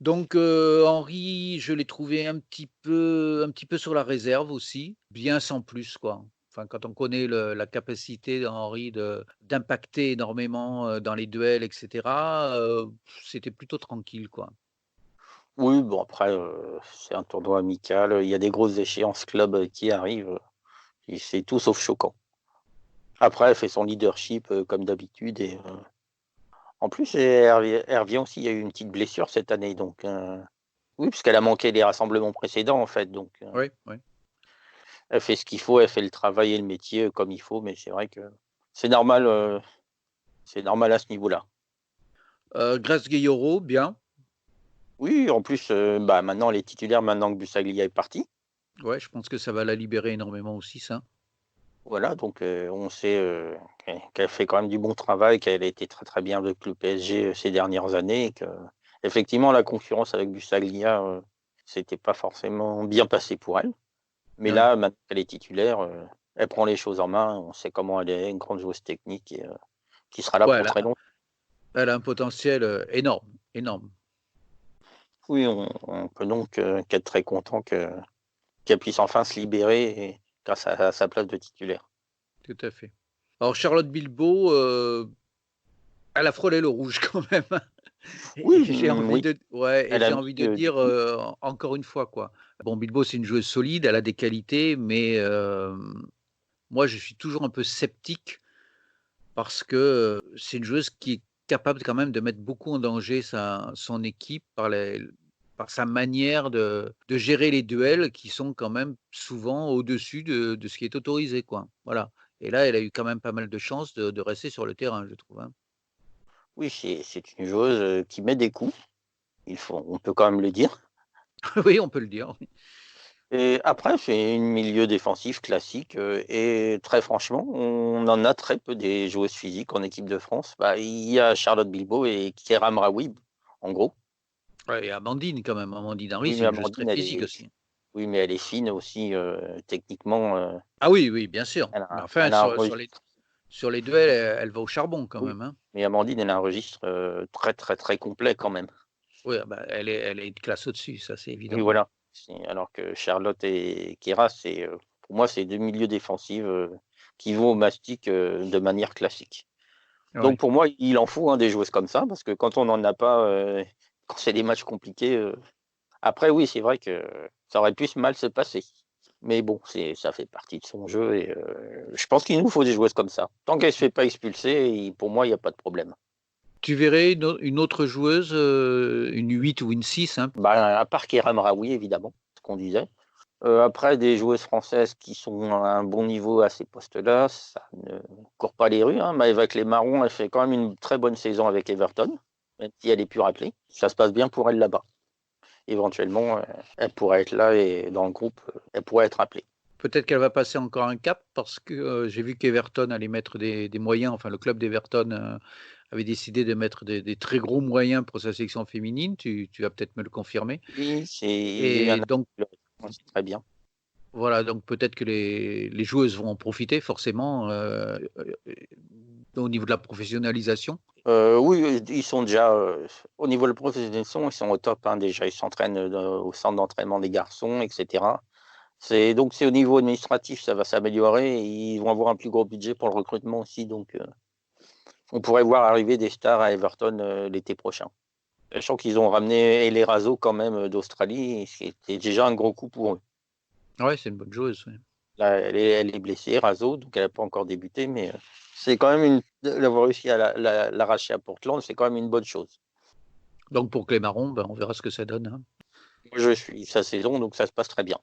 Henry, je l'ai trouvé un petit peu sur la réserve aussi, bien sans plus, quoi. Enfin, quand on connaît la capacité d'Henry d'impacter énormément, dans les duels et cetera, c'était plutôt tranquille, quoi.
Oui, bon après, c'est un tournoi amical, il y a des grosses échéances club, qui arrivent, et c'est tout sauf choquant. Après, elle fait son leadership, comme d'habitude et en plus, elle revient aussi, il y a eu une petite blessure cette année donc oui, puisqu'elle a manqué les rassemblements précédents en fait donc
Oui, oui.
elle fait ce qu'il faut, elle fait le travail et le métier, comme il faut, mais c'est vrai que c'est normal, c'est normal à ce niveau-là.
Grace Guéillaureau, bien.
Oui, en plus, bah, maintenant elle est titulaire maintenant que Bussaglia est parti.
Ouais, je pense que ça va la libérer énormément aussi ça.
Voilà, donc on sait, qu'elle fait quand même du bon travail, qu'elle a été très, très bien avec le PSG, ces dernières années et qu'effectivement la concurrence avec Bussaglia, c'était pas forcément bien passé pour elle. Mais
Ouais.
là, maintenant qu'elle est titulaire, elle prend les choses en main. On sait comment elle est, une grande joueuse technique et qui sera là
Ouais,
pour très longtemps.
elle a un potentiel énorme, énorme.
Oui, on peut donc qu'être très content qu'elle puisse enfin se libérer grâce à sa place de titulaire.
Tout à fait. Alors Charlotte Bilbao, elle a frôlé le rouge quand même, hein. Et
Oui,
j'ai envie
oui,
de ouais et
elle a
j'ai
mis
envie de dire,
du
encore une fois, quoi. Bon, Bilbao, c'est une joueuse solide, elle a des qualités, mais moi, je suis toujours un peu sceptique parce que, c'est une joueuse qui est capable quand même de mettre beaucoup en danger son équipe par sa manière de gérer les duels qui sont quand même souvent au-dessus de ce qui est autorisé, quoi. Voilà et là, elle a eu quand même pas mal de chance de rester sur le terrain, je trouve, hein.
oui, c'est une joueuse, qui met des coups, on peut quand même le dire.
Oui, on peut le dire, oui.
Et après, c'est une milieu défensif classique, et très franchement, on en a très peu des joueuses physiques en équipe de France. Bah, il y a Charlotte Bilbao et Keira Mraoui, en gros.
Ouais et Amandine quand même, Amandine Henry,
Oui,
c'est
mais
une joueuse très
Amandine,
physique aussi.
elle est fine aussi, techniquement,
Ah oui, oui, bien sûr, mais enfin
elle a un
sur les duels, elle va au charbon quand
oui,
même, hein.
mais Amandine, elle a un registre, très, très, très complet quand même.
Oui, ah bah, elle est une classe au-dessus, ça c'est
Oui,
évident, oui.
voilà. Alors que Charlotte et Keira, pour moi, c'est 2 milieux défensifs, qui vont au mastic, de manière classique. Donc
Ouais.
pour moi, il en faut, hein, des joueuses comme ça, parce que quand on n'en a pas, quand c'est des matchs compliqués, après oui, c'est vrai que ça aurait pu mal se passer. Mais bon, ça fait partie de son jeu et je pense qu'il nous faut des joueuses comme ça. Tant qu'elle ne se fait pas expulser, pour moi, il y a pas de problème.
Tu verrais une autre joueuse, une 8 ou une 6, hein?
Bah, à part Keira Mraoui évidemment, ce qu'on disait. Après des joueuses françaises qui sont à un bon niveau à ces postes-là, ça ne court pas les rues, hein. Maëva Clémarron, elle fait quand même une très bonne saison avec Everton, même si elle est plus rappelée. Ça se passe bien pour elle là-bas. Éventuellement, elle pourrait être là et dans le groupe, elle pourrait être appelée.
Peut-être qu'elle va passer encore un cap parce que, j'ai vu qu'Everton allait mettre des moyens, enfin le club d'Everton, avait décidé de mettre des très gros moyens pour sa section féminine. Tu vas peut-être me le confirmer
Oui, il y a eu
et
un
donc
c'est très bien.
voilà, donc peut-être que les joueuses vont en profiter forcément, au niveau de la professionnalisation.
Oui, ils sont déjà, au niveau de la professionnalisation, ils sont au top, hein, déjà. Ils s'entraînent, au centre d'entraînement des garçons et cetera. C'est au niveau administratif, ça va s'améliorer et ils vont avoir un plus gros budget pour le recrutement aussi, donc on pourrait voir arriver des stars à Everton, l'été prochain. Sachant qu'ils ont ramené Elerazo quand même, d'Australie, ce qui était déjà un gros coup pour eux.
Ouais, c'est une bonne joueuse, ouais.
Là, elle est blessée, Razo, donc elle a pas encore débuté, mais c'est quand même une d'avoir réussi à l'arracher à Portland, c'est quand même une bonne chose.
Donc pour Clémaron, ben, on verra ce que ça donne, hein.
Moi, je suis sa saison, donc ça se passe très bien.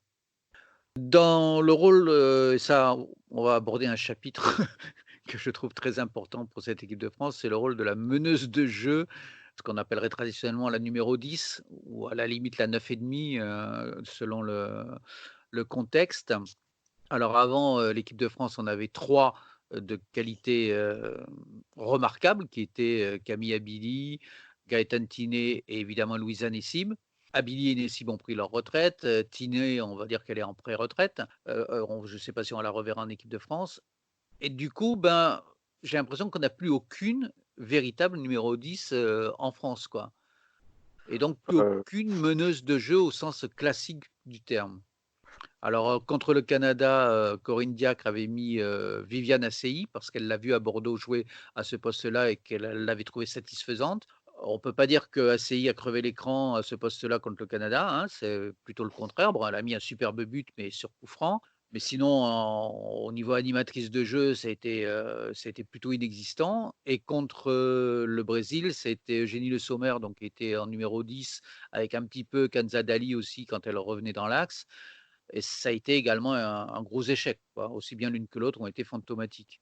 Dans le rôle, et ça, on va aborder un chapitre que je trouve très important pour cette équipe de France, c'est le rôle de la meneuse de jeu, ce qu'on appellerait traditionnellement la numéro 10 ou à la limite la 9,5, selon le contexte. Alors avant, l'équipe de France en avait 3 de qualité, remarquables qui étaient, Camille Abili, Gaëtane Tiné et évidemment Louisa Nessim. Abili et Nessim ont pris leur retraite, Tiné, on va dire qu'elle est en pré-retraite, on je ne sais pas si on la reverra en équipe de France et du coup, ben, j'ai l'impression qu'on n'a plus aucune véritable numéro 10, en France, quoi et donc plus
Heu,
aucune meneuse de jeu au sens classique du terme. Alors, contre le Canada, Corinne Diacre avait mis, Viviane Assey parce qu'elle l'a vue à Bordeaux jouer à ce poste-là et qu'elle l'avait trouvée satisfaisante. On peut pas dire qu'Assey a crevé l'écran à ce poste-là contre le Canada, hein, c'est plutôt le contraire. Bon, elle a mis un superbe but, mais sur coup franc. Mais sinon, au niveau animatrice de jeu, ça a été plutôt inexistant et contre, le Brésil, c'était Eugénie Le Sommer, donc qui était en numéro 10 avec un petit peu Kanza Dali aussi quand elle revenait dans l'axe et ça a été également un gros échec, quoi. Aussi bien l'une que l'autre ont été fantomatiques.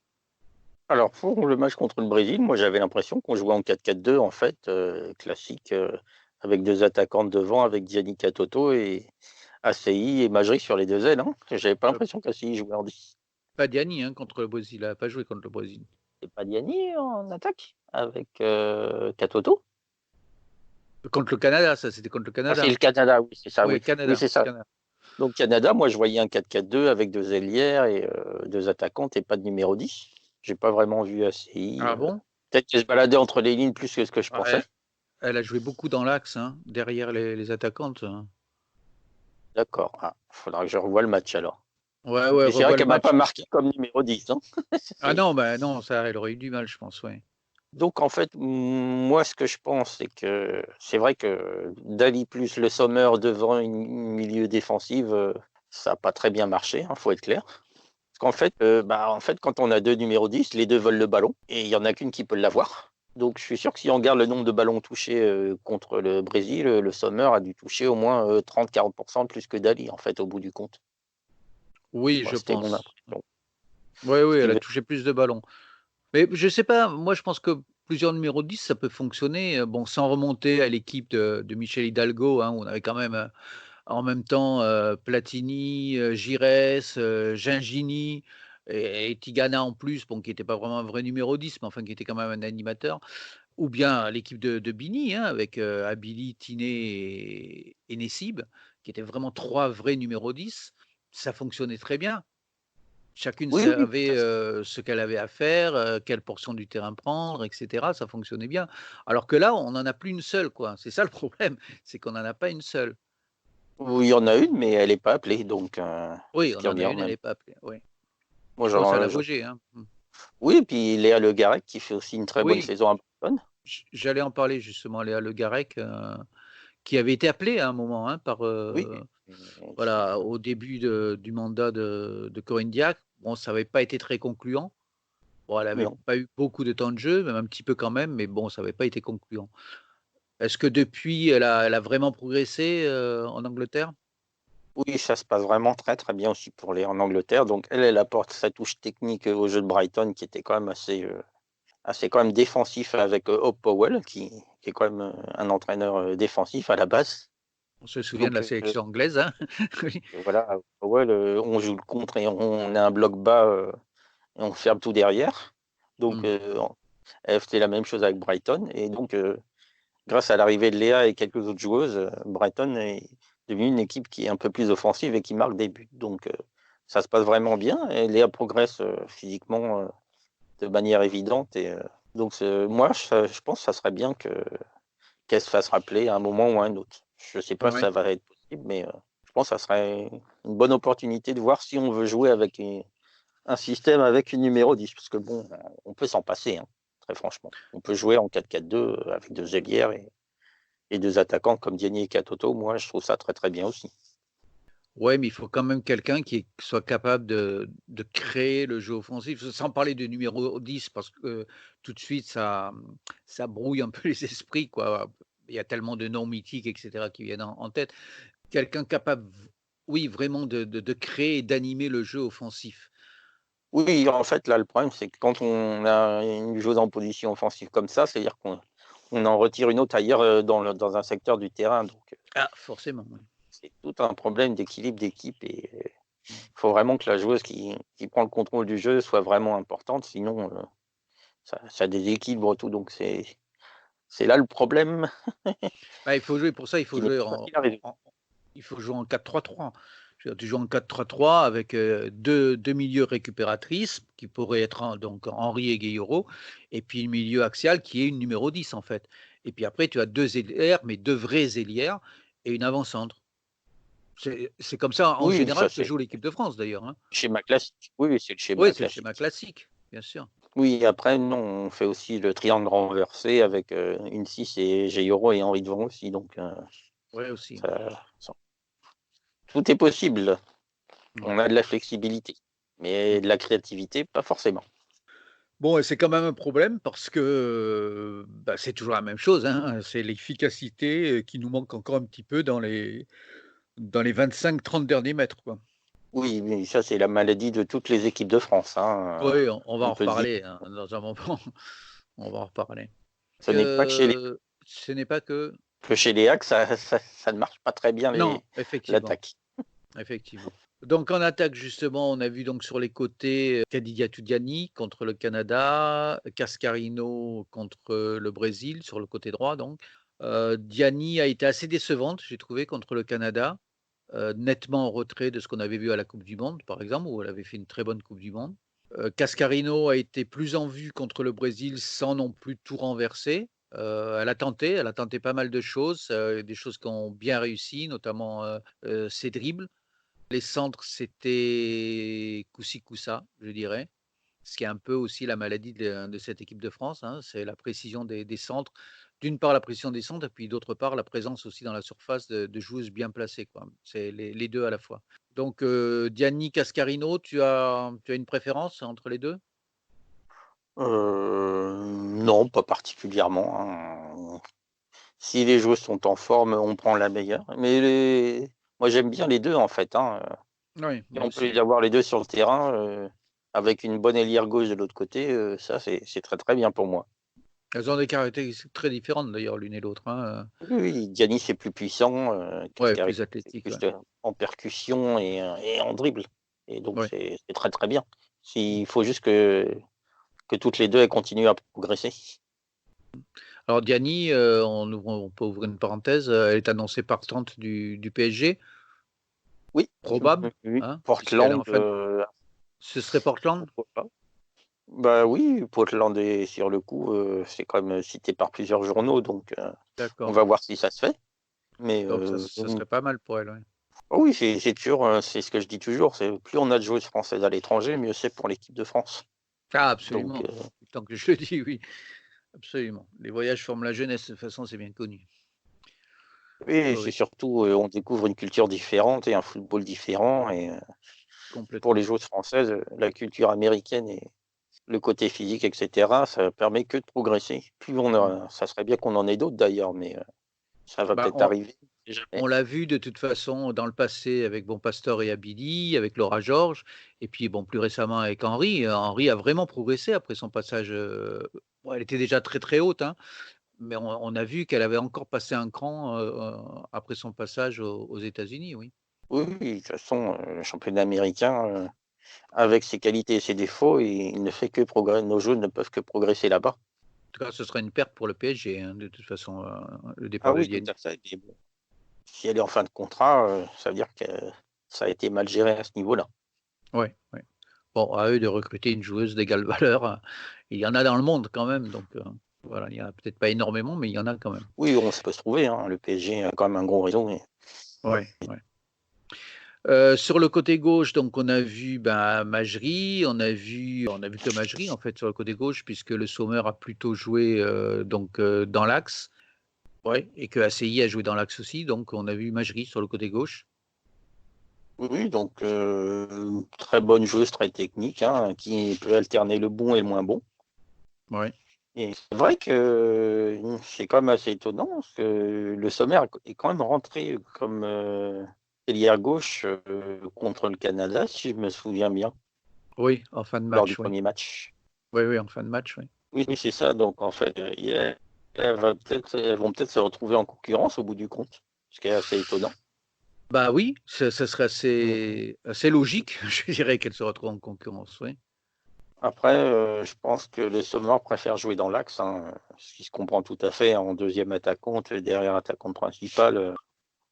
alors pour le match contre le Brésil, moi j'avais l'impression qu'on jouait en 4-4-2 en fait, classique, avec 2 attaquantes devant avec Gianni Toto et Assey et Majri sur les 2 ailes, hein. J'avais pas
Heu,
l'impression qu'Assey jouait en 10.
Pas Diani, hein, contre le Brésil, elle a pas joué contre le Brésil.
C'est pas Diani en attaque avec, Katoto?
Contre le Canada, ça, c'était contre le
Ah, c'est
Canada.
le Canada, oui, c'est ça, oui.
Oui,
Oui,
Canada,
c'est ça.
Canada.
Donc Canada, moi je voyais un 4-4-2 avec 2 ailières et 2 attaquantes et pas de numéro 10. J'ai pas vraiment vu ACI.
Ah bon?
Peut-être qu'elle se baladait entre les lignes plus que ce que je
Ah,
pensais.
elle a joué beaucoup dans l'axe, hein, derrière les attaquantes, hein.
D'accord. Ah, faudra que je revoie le match alors.
Ouais, ouais,
Mais c'est vrai
revois le
qu'elle m'a
match
pas
parce que
marqué comme numéro 10, hein.
ah
C'est-
non, bah non, ça, elle aurait eu du mal, je pense, ouais.
Donc en fait, moi ce que je pense, c'est que c'est vrai que Dali plus le Sommer devant une milieu défensive, ça a pas très bien marché, hein, faut être clair. Parce qu'en fait, en fait, quand on a 2 numéros 10, les 2 volent le ballon et il y en a qu'une qui peut l'avoir. Donc je suis sûr que si on regarde le nombre de ballons touchés, contre le Brésil, le Sommer a dû toucher au moins, 30-40 de plus que Dali, en fait, au bout du compte.
Oui,
Moi,
je
c'était mon
pense.
impression.
Oui, oui,
Ce qui
elle a
veut
touché plus de ballons. Mais je sais pas, moi je pense que plusieurs numéros 10, ça peut fonctionner, bon, sans remonter à l'équipe de Michel Hidalgo, hein, où on avait quand même, en même temps, Platini, Giresse, Gingini et Tigana en plus, bon, qui était pas vraiment un vrai numéro 10, mais enfin qui était quand même un animateur. Ou bien l'équipe de Bini, hein, avec, Abili, Tiné et Nessib, qui étaient vraiment 3 vrais numéros 10. Ça fonctionnait très bien. Chacune
Oui, oui, tout
savait,
à fait.
ce qu'elle avait à faire, quelle portion du terrain prendre et cetera, ça fonctionnait bien. Alors que là, on n'en a plus une seule, quoi. C'est ça le problème, c'est qu'on n'en a pas une seule.
Oui, il y en a une, mais elle n'est pas appelée, donc
Oui,
ce
on
qui
en a
revient au
une, elle
même.
est pas appelée, oui.
Moi,
Je pense à la
je
Lavoisier, hein. Mmh.
oui, et puis Léa Le Garec qui fait aussi une très bonne
Oui,
saison à Brighton.
j'allais en parler justement, Léa Le Garec, qui avait été appelée à un moment, hein, par,
Oui, c'est
voilà, au début du mandat de Corinne Diacre. Bon, ça n'avait pas été très concluant. Bon, elle avait
non.
pas eu beaucoup de temps de jeu, même un petit peu quand même, mais bon, ça n'avait pas été concluant. Est-ce que depuis, elle a vraiment progressé, en Angleterre?
Oui, ça se passe vraiment très, très bien aussi pour les en Angleterre. Donc elle apporte sa touche technique, au jeu de Brighton qui était quand même assez quand même défensif avec, Hope Powell qui est quand même, un entraîneur, défensif à la base.
On se souvient de
Donc
la sélection anglaise, hein? Oui.
voilà, Powell, on joue le contre et on a un bloc bas, et on ferme tout derrière. Donc
Mmh.
elle faisait la même chose avec Brighton et donc grâce à l'arrivée de Léa et quelques autres joueuses, Brighton est devenu une équipe qui est un peu plus offensive et qui marque des buts. Donc ça se passe vraiment bien et Léa progresse, physiquement, de manière évidente et donc moi je pense que ça serait bien qu'elle se fasse rappeler à un moment ou à un autre. Je ne sais pas si
Ouais.
ça va être possible, mais je pense que ça serait une bonne opportunité de voir si on veut jouer avec un système avec une numéro 10 parce que bon, on peut s'en passer, hein, très franchement. On peut jouer en 4-4-2 avec 2 ailières et 2 attaquants comme Diani et Katoto. Moi, je trouve ça très, très bien aussi.
Ouais, mais il faut quand même quelqu'un qui soit capable de créer le jeu offensif, sans parler de numéro 10 parce que tout de suite ça brouille un peu les esprits, quoi. Il y a tellement de noms mythiques et cetera qui viennent en tête. Quelqu'un capable, oui, vraiment de créer et d'animer le jeu offensif.
Oui, en fait, là, le problème, c'est que quand on a une joueuse en position offensive comme ça, c'est-à-dire qu'on en retire une autre ailleurs, dans un secteur du terrain. Donc,
Ah, forcément, oui.
c'est tout un problème d'équilibre d'équipe et il
Mmh.
faut vraiment que la joueuse qui prend le contrôle du jeu soit vraiment importante, sinon, ça déséquilibre tout. Donc, c'est là le problème
Bah, il faut jouer pour ça, il faut
qui n'est
jouer
pas facile à résoudre.
en il faut jouer en 4-3-3. Je veux dire, tu joues en 4-3-3 avec, 2 milieux récupératrices qui pourraient être donc Henry et Gueyoro et puis le milieu axial qui est une numéro 10 en fait. Et puis après tu as 2 ailières, mais 2 vraies ailières et une avant-centre. C'est comme ça en
Oui, ça,
général que
c'est
joue l'équipe de France d'ailleurs, hein.
le schéma classique. Oui, oui, c'est le
Oui,
schéma
c'est le schéma
classique.
classique, bien sûr.
Oui, après, non, on fait aussi le triangle renversé avec, une 6 et Giroud et Henry devant aussi, donc
Ouais aussi,
ça tout est possible. On
ouais.
a de la flexibilité, mais
Mmh.
de la créativité, pas forcément.
Bon et c'est quand même un problème parce que, bah, c'est toujours la même chose, hein, c'est l'efficacité, qui nous manque encore un petit peu dans les 25-30 derniers mètres, quoi.
Oui, mais ça, c'est la maladie de toutes les équipes de France, hein,
Oui, on va
on
en
peut le dire.
reparler, hein, dans un moment, on va en reparler.
Ce n'est pas que chez les
Ce n'est pas que
que chez les Hawks, ça ne marche pas très bien
non, effectivement,
l'attaque.
effectivement. Donc en attaque justement, on a vu donc sur les côtés, Kadidia Tudiani contre le Canada, Cascarino contre, le Brésil sur le côté droit donc. Diani a été assez décevante, j'ai trouvé contre le Canada. nettement en retrait de ce qu'on avait vu à la coupe du monde, par exemple, où elle avait fait une très bonne coupe du monde. Cascarino a été plus en vue contre le Brésil sans non plus tout renverser. Elle a tenté pas mal de choses, des choses qui ont bien réussi, notamment, ses dribbles. Les centres, c'était coup-ci coup-ça, je dirais. Ce qui est un peu aussi la maladie de cette équipe de France, hein, c'est la précision des centres. D'une part, la précision des centres et puis d'autre part, la présence aussi dans la surface de joueuses bien placées, quoi. C'est les 2 à la fois. Donc, Diani, Cascarino, tu as une préférence entre les 2?
Non, pas particulièrement, hein. Si les joueurs sont en forme, on prend la meilleure. Moi, j'aime bien les 2 en fait, hein,
Oui,
si
moi
on peut
aussi.
les avoir les 2 sur le terrain, avec une bonne ailière gauche de l'autre côté, ça c'est très, très bien pour moi.
Elles ont des caractéristiques très différentes d'ailleurs l'une et l'autre, hein,
Oui, oui, Giannis c'est plus puissant,
ouais,
Cascarino
plus
c'est
athlétique,
plus,
ouais.
en percussion et en dribble et donc
Ouais.
c'est très, très bien. Il faut juste que toutes les 2 elles continuent à progresser.
Alors Diani, on peut ouvrir une parenthèse, elle est annoncée partante du PSG,
Oui,
probable,
oui,
hein, puisqu'elle est
Portland,
en fin ce serait Portland?
pourquoi pas. Bah, oui, Portland est sur le coup, c'est quand même cité par plusieurs journaux donc on
D'accord,
va voir si ça se fait. Mais
donc ça serait pas mal pour elle, ouais.
oh oui, c'est toujours, c'est ce que je dis toujours, c'est plus on a de joueuses françaises à l'étranger, mieux c'est pour l'équipe de France.
Ah
Donc
absolument, tant que je le dis, oui, absolument. Les voyages forment la jeunesse, de toute façon, c'est bien connu.
oui,
Oui,
c'est
oui,
surtout, on découvre une culture différente et un football différent et pour les
complètement.
joueuses françaises, la culture américaine et le côté physique et cetera, ça permet que de progresser. Plus on
Mmh.
a ça serait bien qu'on en ait d'autres d'ailleurs, mais ça va
Bah,
peut-être arriver, on sait jamais.
on l'a vu de toute façon dans le passé avec bon Pastore et Abidi, avec Laura Georges et puis bon plus récemment avec Henry. Henry a vraiment progressé après son passage, bon elle était déjà très, très haute, hein, mais on a vu qu'elle avait encore passé un cran, après son passage aux États-Unis, oui.
Oui, oui, de toute façon, le championnat américain, avec ses qualités et ses défauts, il ne fait que progresser. Nos joueurs ne peuvent que progresser là-bas.
En tout cas, ce sera une perte pour le PSG, hein, de toute façon, le
Ah
départ de
oui, tout
Diani.
à fait, mais bon, si elle est en fin de contrat, ça veut dire que ça a été mal géré à ce niveau-là.
Ouais, ouais. Bon, à eux de recruter une joueuse d'égale valeur, il y en a dans le monde quand même, donc voilà, il y en a peut-être pas énormément, mais il y en a quand même.
Oui, ça peut se trouver, hein, le PSG a quand même un gros réseau, mais
Ouais, ouais. Sur le côté gauche, donc on a vu, ben, Majri, on a vu que Majri, en fait, sur le côté gauche, puisque le Sommer a plutôt joué, donc dans l'axe. Ouais, et que ACI a joué dans l'axe aussi, donc on a vu Majri sur le côté gauche.
oui, oui, donc très bonne joueuse, très technique, hein, qui peut alterner le bon et le moins bon.
Ouais.
Et c'est vrai que c'est quand même assez étonnant parce que le Sommer est quand même rentré comme ailière gauche contre le Canada, si je me souviens bien,
Oui, en fin de
lors du
match, oui.
premier match.
Oui, oui, en fin de match, oui.
Oui, oui, c'est ça. Donc en fait, elles vont peut-être se retrouver en concurrence au bout du compte, ce qui est assez étonnant.
Bah oui, ça serait
Mais
assez logique, je dirais, qu'elle se retrouve en concurrence, oui.
après, je pense que le Sommer préfère jouer dans l'axe, hein, ce qui se comprend tout à fait en deuxième attaquante, derrière attaquante principale.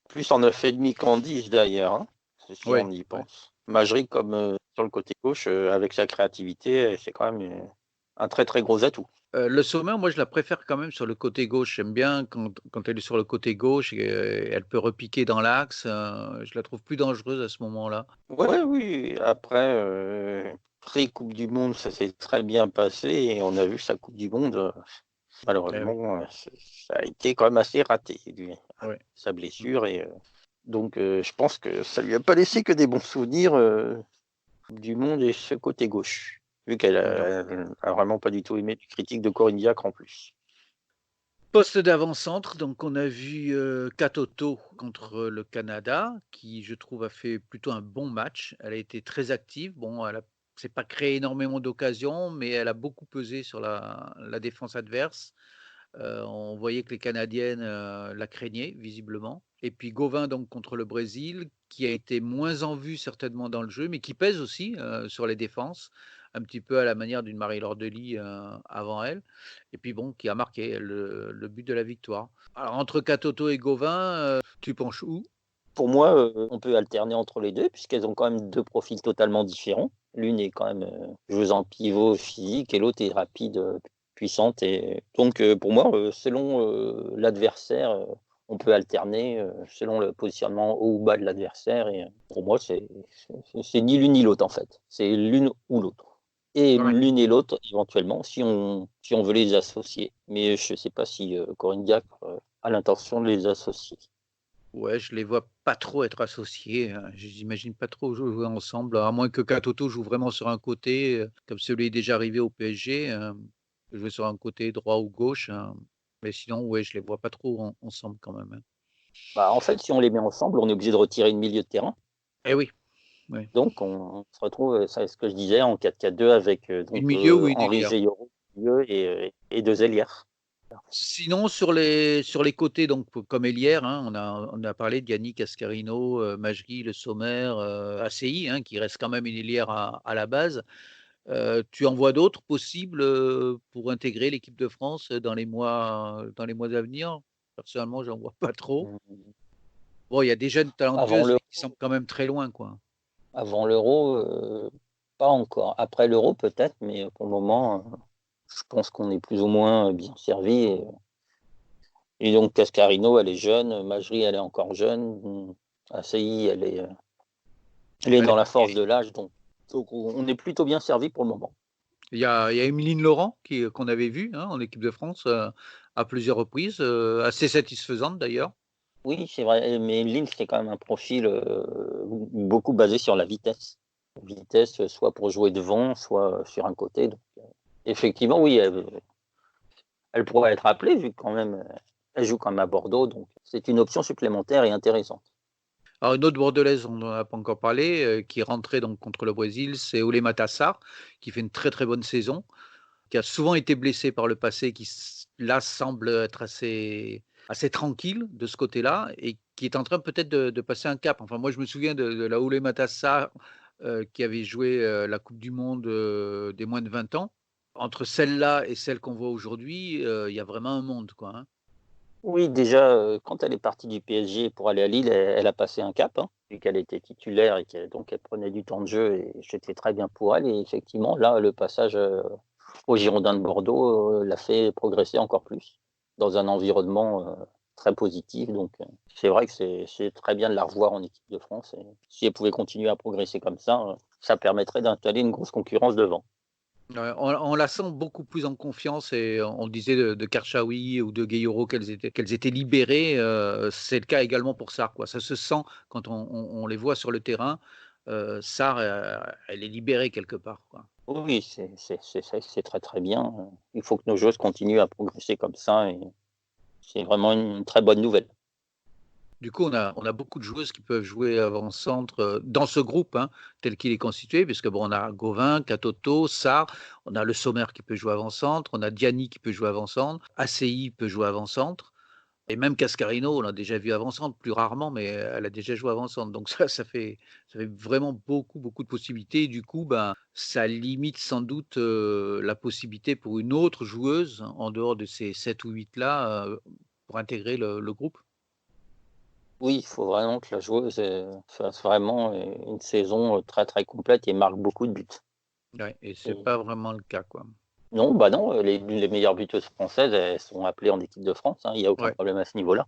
Plus en 9,5 qu'en 10 d'ailleurs, hein, si
Oui,
on y
oui.
pense. Majerie comme, sur le côté gauche, avec sa créativité, c'est quand même, un très, très gros atout.
Le Sommer, moi, je la préfère quand même sur le côté gauche. J'aime bien quand elle est sur le côté gauche et elle peut repiquer dans l'axe, je la trouve plus dangereuse à ce moment-là.
Ouais, oui, après, pré-coupe du monde, ça s'est très bien passé et on a vu sa coupe du monde,
Eh oui,
malheureusement, ça a été quand même assez raté, lui,
ouais.
sa
Mmh.
blessure et donc je pense que ça lui a pas laissé que des bons souvenirs, coupe du monde et ce côté gauche, vu qu'elle
Non.
a vraiment pas du tout aimé les critiques de Corinne Diacre en plus.
Poste d'avant-centre, donc on a vu, Katoto contre le Canada, qui je trouve a fait plutôt un bon match. Elle a été très active. Bon, elle a s'est pas créé énormément d'occasions, mais elle a beaucoup pesé sur la défense adverse. On voyait que les Canadiennes, la craignaient visiblement et puis Gauvin donc contre le Brésil, qui a été moins en vue certainement dans le jeu, mais qui pèse aussi, sur les défenses, un petit peu à la manière d'une Marie-Laure Delis, avant elle et puis bon, qui a marqué le but de la victoire. Alors entre Katoto et Gauvin, tu penches où?
pour moi, on peut alterner entre les 2 puisqu'elles ont quand même 2 profils totalement différents. L'une est quand même, joueuse en pivot physique et l'autre est rapide, puissante et donc pour moi, selon, l'adversaire, on peut alterner, selon le positionnement haut ou bas de l'adversaire et pour moi, c'est ni l'une ni l'autre, en fait. C'est l'une ou l'autre et
Ouais.
l'une et l'autre éventuellement si on veut les associer. Mais je ne sais pas si, Corinne Diacre, a l'intention de les associer.
Ouais, je les vois pas trop être associés, je les imagine pas trop jouer ensemble, à moins que Katoto joue vraiment sur un côté, comme celui est déjà arrivé au PSG, jouer sur un côté droit ou gauche, mais sinon, ouais, je les vois pas trop ensemble quand même, hein.
Bah, en fait, si on les met ensemble, on est obligé de retirer une milieu de terrain.
Eh oui, oui.
Donc on se retrouve, ça c'est ce que je disais, en 4-4-2 avec,
Une milieu ou une
Henri
ailière.
Geilloro au milieu et 2 ailières.
Sinon sur les côtés donc comme ailière, hein, on a parlé de Yannick Ascarino, Majri, Le Sommer, Asseyi, hein, qui reste quand même une ailière à la base. Tu en vois d'autres possibles, pour intégrer l'équipe de France dans les mois à venir? Personnellement, j'en vois pas trop.
Mmh,
Bon, il y a des jeunes
avant
talentueuses, mais qui
l'Euro
semblent quand même très loin, quoi.
avant l'Euro, pas encore. Après l'Euro peut-être, mais pour le moment, je pense qu'on est plus ou moins, bien servi et donc Cascarino, elle est jeune, Majri, elle est encore jeune, Asseyi, elle est
Elle
dans la
est
force de l'âge, donc on est plutôt bien servi pour le moment.
il y a Emeline Laurent qu'on avait vue, hein, en équipe de France, à plusieurs reprises, assez satisfaisante d'ailleurs.
Oui, c'est vrai, mais Lille, c'est quand même un profil, beaucoup basé sur la vitesse. Vitesse, soit pour jouer devant, soit sur un côté, donc effectivement, oui, elle pourrait être appelée vu que quand même, elle joue quand même à Bordeaux, donc c'est une option supplémentaire et intéressante.
Alors une autre bordelaise, on n'en a pas encore parlé, qui est rentrée donc contre le Brésil, c'est Oulimata Sarr, qui fait une très, très bonne saison, qui a souvent été blessée par le passé, qui là semble être assez tranquille de ce côté-là et qui est en train peut-être de passer un cap. Enfin moi je me souviens de la Oulimata Sarr, qui avait joué, la coupe du monde, des moins de 20 ans. Entre celle-là et celle qu'on voit aujourd'hui, il y a vraiment un monde, quoi, hein.
Oui, déjà, quand elle est partie du PSG pour aller à Lille, elle a passé un cap, hein, vu qu'elle était titulaire et qu'elle donc elle prenait du temps de jeu et c'était très bien pour elle et effectivement, là, le passage, aux Girondins de Bordeaux, l'a fait progresser encore plus dans un environnement, très positif donc c'est vrai que c'est très bien de la revoir en équipe de France et si elle pouvait continuer à progresser comme ça permettrait d'installer une grosse concurrence devant.
Ouais, on la sent beaucoup plus en confiance et on disait de Karchaoui ou de Gueye qu'elles étaient libérées, c'est le cas également pour Sarr, quoi. Ça se sent quand on les voit sur le terrain, Sarr, elle est libérée quelque part, quoi.
Oui, c'est très, très bien, il faut que nos joueuses continuent à progresser comme ça et c'est vraiment une très bonne nouvelle.
Du coup, on a beaucoup de joueuses qui peuvent jouer avant-centre, dans ce groupe, hein, tel qu'il est constitué, puisque bon, on a Gauvin, Katoto, Sarr, on a Le Sommer qui peut jouer avant-centre, on a Diani qui peut jouer avant-centre, Asseyi peut jouer avant-centre. Et même Cascarino, on l'a déjà vu avant-centre, plus rarement, mais elle a déjà joué avant-centre. Donc ça fait vraiment beaucoup, beaucoup de possibilités. Et du coup, ben, ça limite sans doute, la possibilité pour une autre joueuse, en dehors de ces 7 ou 8 là, pour intégrer le groupe.
Oui, il faut vraiment que la joueuse, fasse vraiment, une saison, très, très complète et marque beaucoup de buts.
Ouais, et c'est
Et
pas vraiment le cas, quoi.
non, bah, non, les meilleures buteuses françaises, elles sont appelées en équipe de France, hein, il y a aucun
Ouais.
problème à ce niveau-là.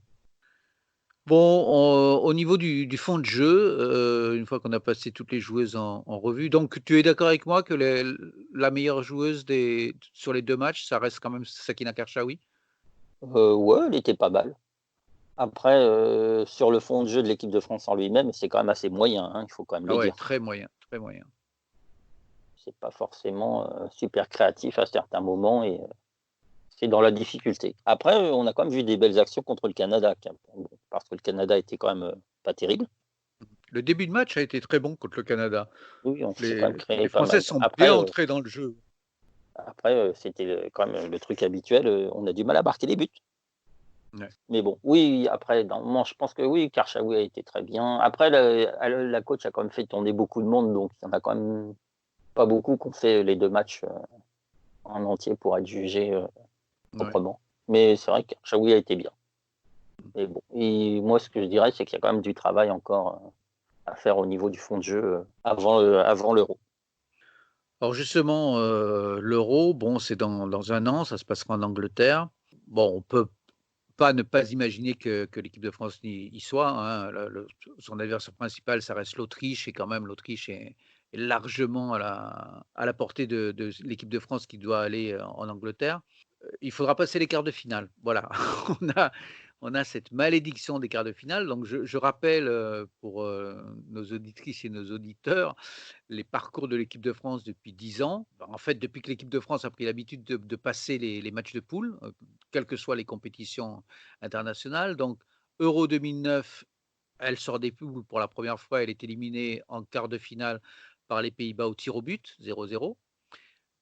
Bon, au niveau du fond de jeu, une fois qu'on a passé toutes les joueuses en revue, donc tu es d'accord avec moi que la meilleure joueuse sur les 2 matchs, ça reste quand même Sakina Karchaoui?
Ouais, elle était pas mal. Après, sur le fond de jeu de l'équipe de France en lui-même, c'est quand même assez moyen, hein, il faut quand même
Ah
le
ouais,
dire.
très moyen, très moyen.
C'est pas forcément, super créatif à certains moments et c'est dans la difficulté. Après, on a quand même vu des belles actions contre le Canada, bon, parce que le Canada était quand même, pas terrible.
Le début de match a été très bon contre le Canada.
Oui, on s'est quand même
Les
créé
les
pas
Français
mal.
sont bien
Après,
entrés dans le jeu.
c'était, quand même le truc habituel, on a du mal à marquer des buts.
Ouais.
Mais bon, oui, après dans le moment, je pense que oui, Karchaoui a été très bien. Après la coach a quand même fait tourner beaucoup de monde, donc il y en a quand même pas beaucoup qui ont fait les 2 matchs, en entier pour être jugés,
Ouais.
proprement. Mais c'est vrai que Karchaoui a été bien. Mais bon, et moi, ce que je dirais, c'est qu'il y a quand même du travail encore à faire au niveau du fond de jeu avant l'Euro.
Alors justement, l'Euro, bon, c'est dans 1 an, ça se passera en Angleterre. Bon, on peut pas ne pas imaginer que l'équipe de France y soit, hein. Son adversaire principal, ça reste l'Autriche et quand même l'Autriche est largement à la portée de l'équipe de France qui doit aller, en Angleterre. Il faudra passer les quarts de finale. Voilà, on a on a cette malédiction des quarts de finale. Donc je rappelle, pour, nos auditrices et nos auditeurs, les parcours de l'équipe de France depuis 10 ans. Bah, en fait, depuis que l'équipe de France a pris l'habitude de passer les matchs de poule, quelles que soient les compétitions internationales. Donc Euro 2009, elle sort des poules pour la première fois, elle est éliminée en quart de finale par les Pays-Bas au tir au but, 0-0.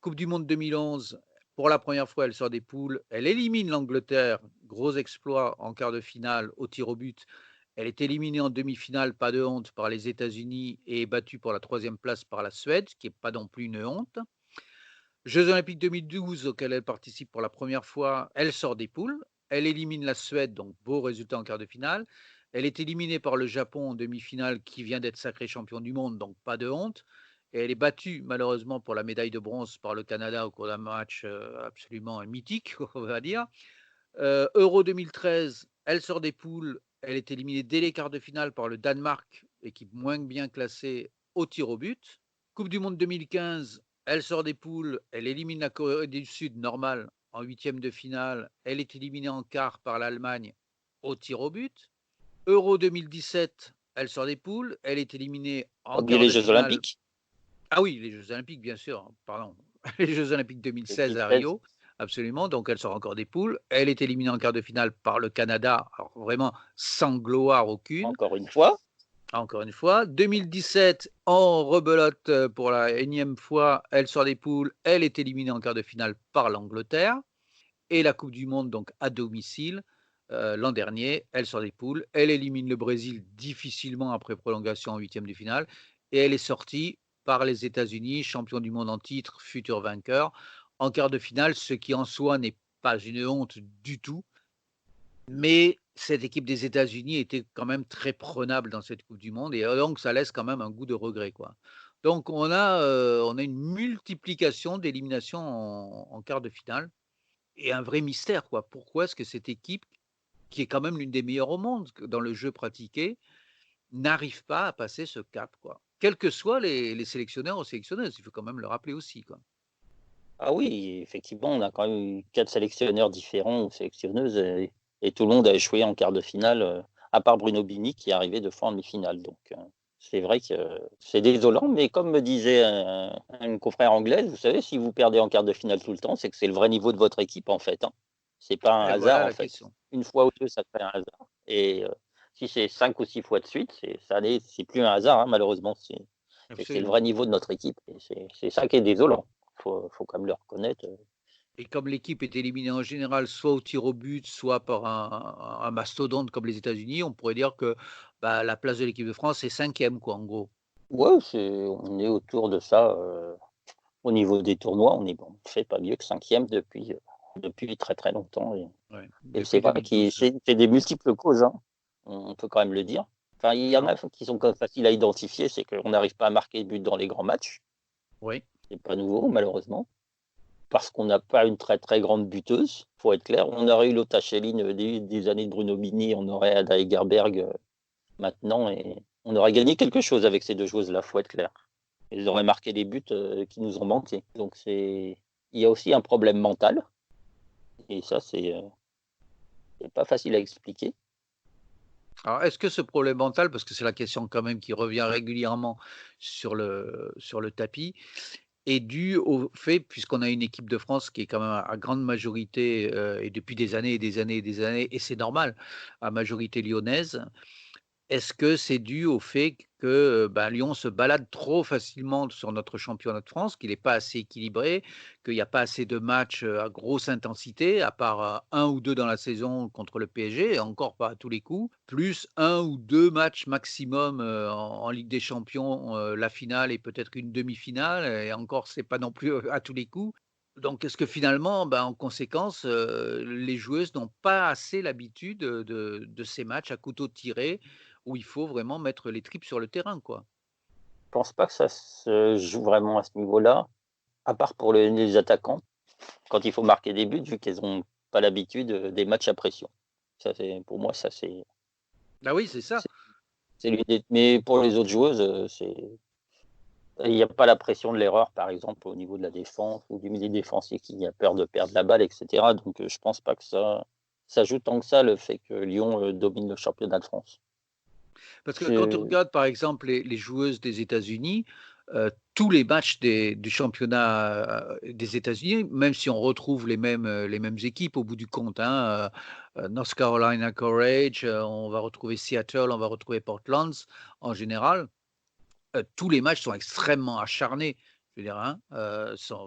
Coupe du monde 2011, pour la première fois, elle sort des poules, elle élimine l'Angleterre, gros exploit en quart de finale au tir au but. Elle est éliminée en demi-finale, pas de honte, par les États-Unis et est battue pour la 3e place par la Suède, ce qui est pas non plus une honte. Jeux olympiques 2012 auxquels elle participe pour la première fois, elle sort des poules, elle élimine la Suède, donc beau résultat en quart de finale. Elle est éliminée par le Japon en demi-finale qui vient d'être sacré champion du monde, donc pas de honte. Et elle est battue malheureusement pour la médaille de bronze par le Canada au cours d'un match absolument mythique, on va dire. Euro 2013, elle sort des poules, elle est éliminée dès les quarts de finale par le Danemark, équipe moins bien classée au tir au but. Coupe du monde 2015, elle sort des poules, elle élimine la Corée du Sud normale en huitième de finale, elle est éliminée en quart par l'Allemagne au tir au but. Euro 2017, elle sort des poules, elle est éliminée
Pas
en
oublier
quart
les
de
Jeux
finale.
Olympiques,
Ah oui, les Jeux olympiques, bien sûr, pardon. Les Jeux olympiques 2016 à
2016,
Rio, absolument, donc elle sort encore des poules. Elle est éliminée en quart de finale par le Canada, alors vraiment sans gloire aucune,
encore une fois.
encore une fois. 2017, en rebelote pour la énième fois, elle sort des poules, elle est éliminée en quart de finale par l'Angleterre. Et la Coupe du monde, donc à domicile, l'an dernier, elle sort des poules, elle élimine le Brésil difficilement après prolongation en huitième de finale, et elle est sortie par les États-Unis, champion du monde en titre, futur vainqueur, en quart de finale, ce qui en soi n'est pas une honte du tout. Mais cette équipe des États-Unis était quand même très prenable dans cette Coupe du monde, et donc ça laisse quand même un goût de regret, quoi. Donc on a une multiplication d'éliminations en quart de finale et un vrai mystère, quoi. Pourquoi est-ce que cette équipe, qui est quand même l'une des meilleures au monde dans le jeu pratiqué, n'arrive pas à passer ce cap, quoi? Quels que soient les sélectionneurs ou sélectionneuses, il faut quand même le rappeler aussi, quoi.
Ah oui, effectivement, on a quand même eu 4 sélectionneurs différents ou sélectionneuses et tout le monde a échoué en quart de finale, à part Bruno Bini qui est arrivé 2 fois en demi-finale. Donc, c'est vrai que c'est désolant, mais comme me disait une confrère anglaise, vous savez, si vous perdez en quart de finale tout le temps, c'est que c'est le vrai niveau de votre équipe, en fait, hein. C'est pas un
Et
hasard,
voilà
en
la
fait.
question.
Une fois ou 2, ça fait un hasard et si c'est 5 ou 6 fois de suite, c'est plus un hasard, hein, malheureusement. C'est que c'est le
Absolument.
vrai niveau de notre équipe et c'est ça qui est désolant. Faut quand même le reconnaître.
Et comme l'équipe est éliminée en général soit au tir au but, soit par un mastodonte comme les États-Unis, on pourrait dire que, bah, la place de l'équipe de France est cinquième, quoi, en gros.
Ouais, on est autour de ça, au niveau des tournois, on fait pas mieux que 5e depuis très, très longtemps
Ouais,
et c'est
depuis
vrai que
2012.
c'est des multiples causes, hein, on peut quand même le dire. Enfin, il y en
Alors
a qui sont quand même faciles à identifier, c'est qu'on n'arrive pas à marquer de but dans les grands matchs,
oui,
c'est pas nouveau malheureusement, parce qu'on n'a pas une très, très grande buteuse, faut être clair. On aurait eu Lotta Schelin, des années de Bruno Bini, on aurait Ada Hegerberg, maintenant et on aurait gagné quelque chose avec ces 2 joueuses-là, faut être clair. Ils auraient marqué les buts, qui nous ont manqué. Donc il y a aussi un problème mental et ça c'est pas facile à expliquer.
alors est-ce que ce problème mental, parce que c'est la question quand même qui revient régulièrement sur le tapis, est dû au fait, puisqu'on a une équipe de France qui est quand même à grande majorité, et depuis des années et des années et des années, et c'est normal, à majorité lyonnaise. Est-ce que c'est dû au fait que, bah, Lyon se balade trop facilement sur notre championnat de France, qu'il est pas assez équilibré, qu'il y a pas assez de matchs, à grosse intensité, à part, 1 ou 2 dans la saison contre le PSG et encore pas à tous les coups, plus un ou 2 matchs maximum, en Ligue des Champions, la finale et peut-être une demi-finale et encore c'est pas non plus, à tous les coups. Donc est-ce que finalement, en conséquence, les joueuses n'ont pas assez l'habitude, de ces matchs à couteau tiré où il faut vraiment mettre les tripes sur le terrain, quoi?
Je pense pas que ça se joue vraiment à ce niveau-là, à part pour les attaquants, quand il faut marquer des buts, vu qu'elles ont pas l'habitude, des matchs à pression. Ça c'est pour moi, ça
Bah oui, c'est ça.
c'est c'est l'une des mais pour les autres joueuses, c'est il y a pas la pression de l'erreur, par exemple, au niveau de la défense ou du milieu défensif qui a peur de perdre la balle et cetera, donc je pense pas que ça joue tant que ça, le fait que Lyon, domine le championnat de France.
Parce que quand on
Je
regarde, par exemple, les joueuses des États-Unis, tous les matchs du championnat, des États-Unis, même si on retrouve les mêmes équipes au bout du compte, hein, North Carolina Courage, on va retrouver Seattle, on va retrouver Portland en général. Tous les matchs sont extrêmement acharnés. Je veux dire, hein,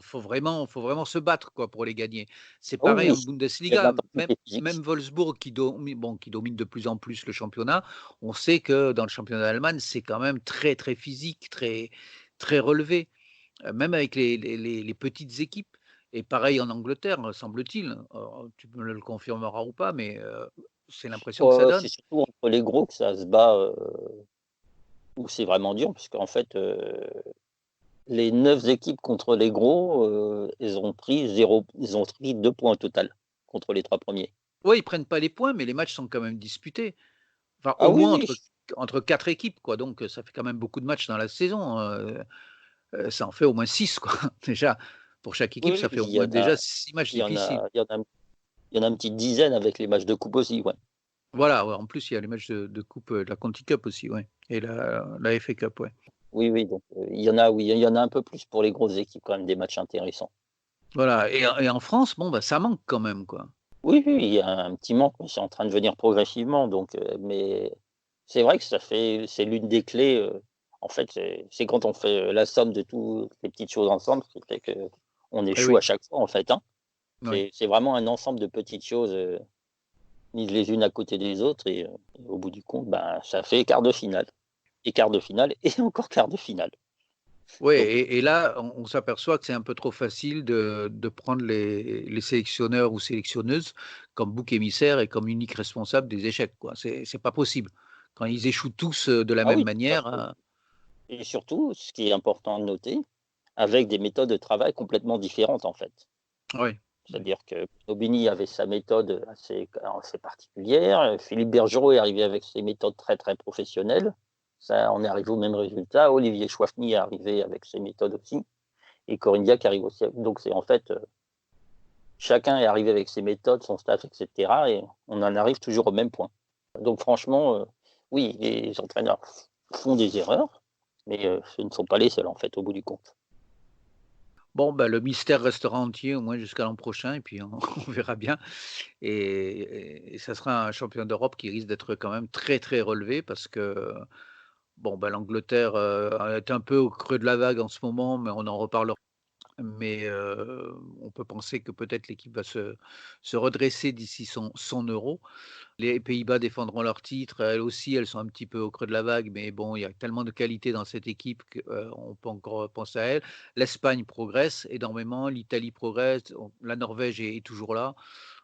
faut vraiment se battre, quoi, pour les gagner. C'est
oui,
pareil
oui,
en
il y a de
Bundesliga,
l'intensité
même
physique.
Wolfsburg qui domine de plus en plus le championnat. On sait que dans le championnat d'Allemagne, c'est quand même très, très physique, très, très relevé, même avec les petites équipes et pareil en Angleterre, semble-t-il. Tu me le confirmeras ou pas, mais c'est l'impression que ça donne.
C'est surtout entre les gros que ça se bat, où c'est vraiment dur parce qu'en fait, les 9 équipes contre les gros, ils ont pris 2 points au total contre les 3 premiers.
Oui, ils prennent pas les points, mais les matchs sont quand même disputés. Enfin,
Ah
au
oui,
moins
oui,
entre 4 équipes, quoi, donc ça fait quand même beaucoup de matchs dans la saison, ça en fait au moins 6 quoi. Déjà, pour chaque
oui,
équipe,
oui,
ça fait au moins déjà 6 matchs
il y en
difficiles.
a il y en a il y en a une petite dizaine avec les matchs de coupe aussi, ouais.
Voilà, ouais, en plus, il y a les matchs de coupe, de la Conti Cup aussi, ouais et la FA Cup, ouais.
Oui, oui, donc il y en a oui, il y en a un peu plus pour les grosses équipes quand même, des matchs intéressants.
Voilà et en France, bon, ça manque quand même, quoi.
Oui, oui, il y a un petit manque, mais c'est en train de venir progressivement donc mais c'est vrai que c'est l'une des clés, en fait, c'est quand on fait, la somme de toutes les petites choses ensemble qui fait qu'on
Eh
échoue à
oui,
chaque fois, en fait, hein.
oui.
C'est vraiment un ensemble de petites choses, mises les unes à côté des autres et au bout du compte, ben, ça fait quart de finale et quart de finale et encore quart de finale.
Ouais
Donc
et là, on s'aperçoit que c'est un peu trop facile de prendre les sélectionneurs ou sélectionneuses comme bouc émissaire et comme unique responsable des échecs, quoi. C'est pas possible. Quand ils échouent tous, de la
ah
même
oui, tout à
manière,
fait et surtout, ce qui est important de noter, avec des méthodes de travail complètement différentes, en fait.
oui, oui.
C'est-à-dire que Aubigny avait sa méthode assez particulière, Philippe Bergerot est arrivé avec ses méthodes très, très professionnelles. Ça, on est arrivé au même résultat. Olivier Chouafny est arrivé avec ses méthodes aussi et Corinne Diacre arrive aussi donc c'est en fait, chacun est arrivé avec ses méthodes, son staff et cetera et on en arrive toujours au même point. Donc franchement, oui, les entraîneurs font des erreurs, mais ce ne sont pas les seuls en fait, au bout du compte.
Bon, le mystère restera entier au moins jusqu'à l'an prochain et puis on on verra bien et ça sera un champion d'Europe qui risque d'être quand même très, très relevé parce que, bon, l'Angleterre, est un peu au creux de la vague en ce moment, mais on en reparlera. Mais on peut penser que peut-être l'équipe va se redresser d'ici son Euro. Les Pays-Bas défendront leur titre, elles aussi, elles sont un petit peu au creux de la vague, mais bon, il y a tellement de qualité dans cette équipe qu'on peut encore penser à elle. L'Espagne progresse énormément, l'Italie progresse, la Norvège est toujours là,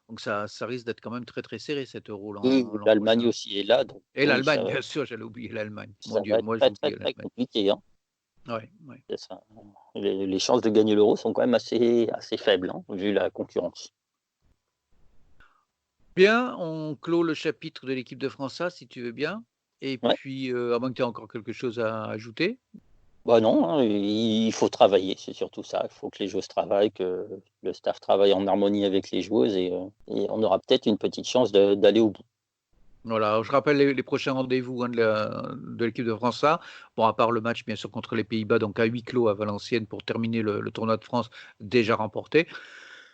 donc ça risque d'être quand même très, très serré cet Euro
Oui,
l'an
l'Allemagne
prochain.
aussi est là, donc
Et
oui,
l'Allemagne, bien sûr, j'allais oublier l'Allemagne. Mon
ça
Dieu,
va être
moi j'ai
très, très,
oublié
très
l'Allemagne.
compliqué, hein.
Ouais, ouais.
C'est ça. Les chances de gagner l'Euro sont quand même assez faibles, hein, vu la concurrence.
Bien, on clôt le chapitre de l'équipe de France A, si tu veux bien. Et
Ouais,
puis, à moins que tu aies encore quelque chose à ajouter?
bah, non, hein, il faut travailler, c'est surtout ça. Il faut que les joueuses travaillent, que le staff travaille en harmonie avec les joueuses et on aura peut-être une petite chance d'aller au bout.
Voilà, alors je rappelle les prochains rendez-vous, hein, de l'équipe de France A. Bon, à part le match, bien sûr, contre les Pays-Bas, donc à huis clos à Valenciennes pour terminer le tournoi de France déjà remporté.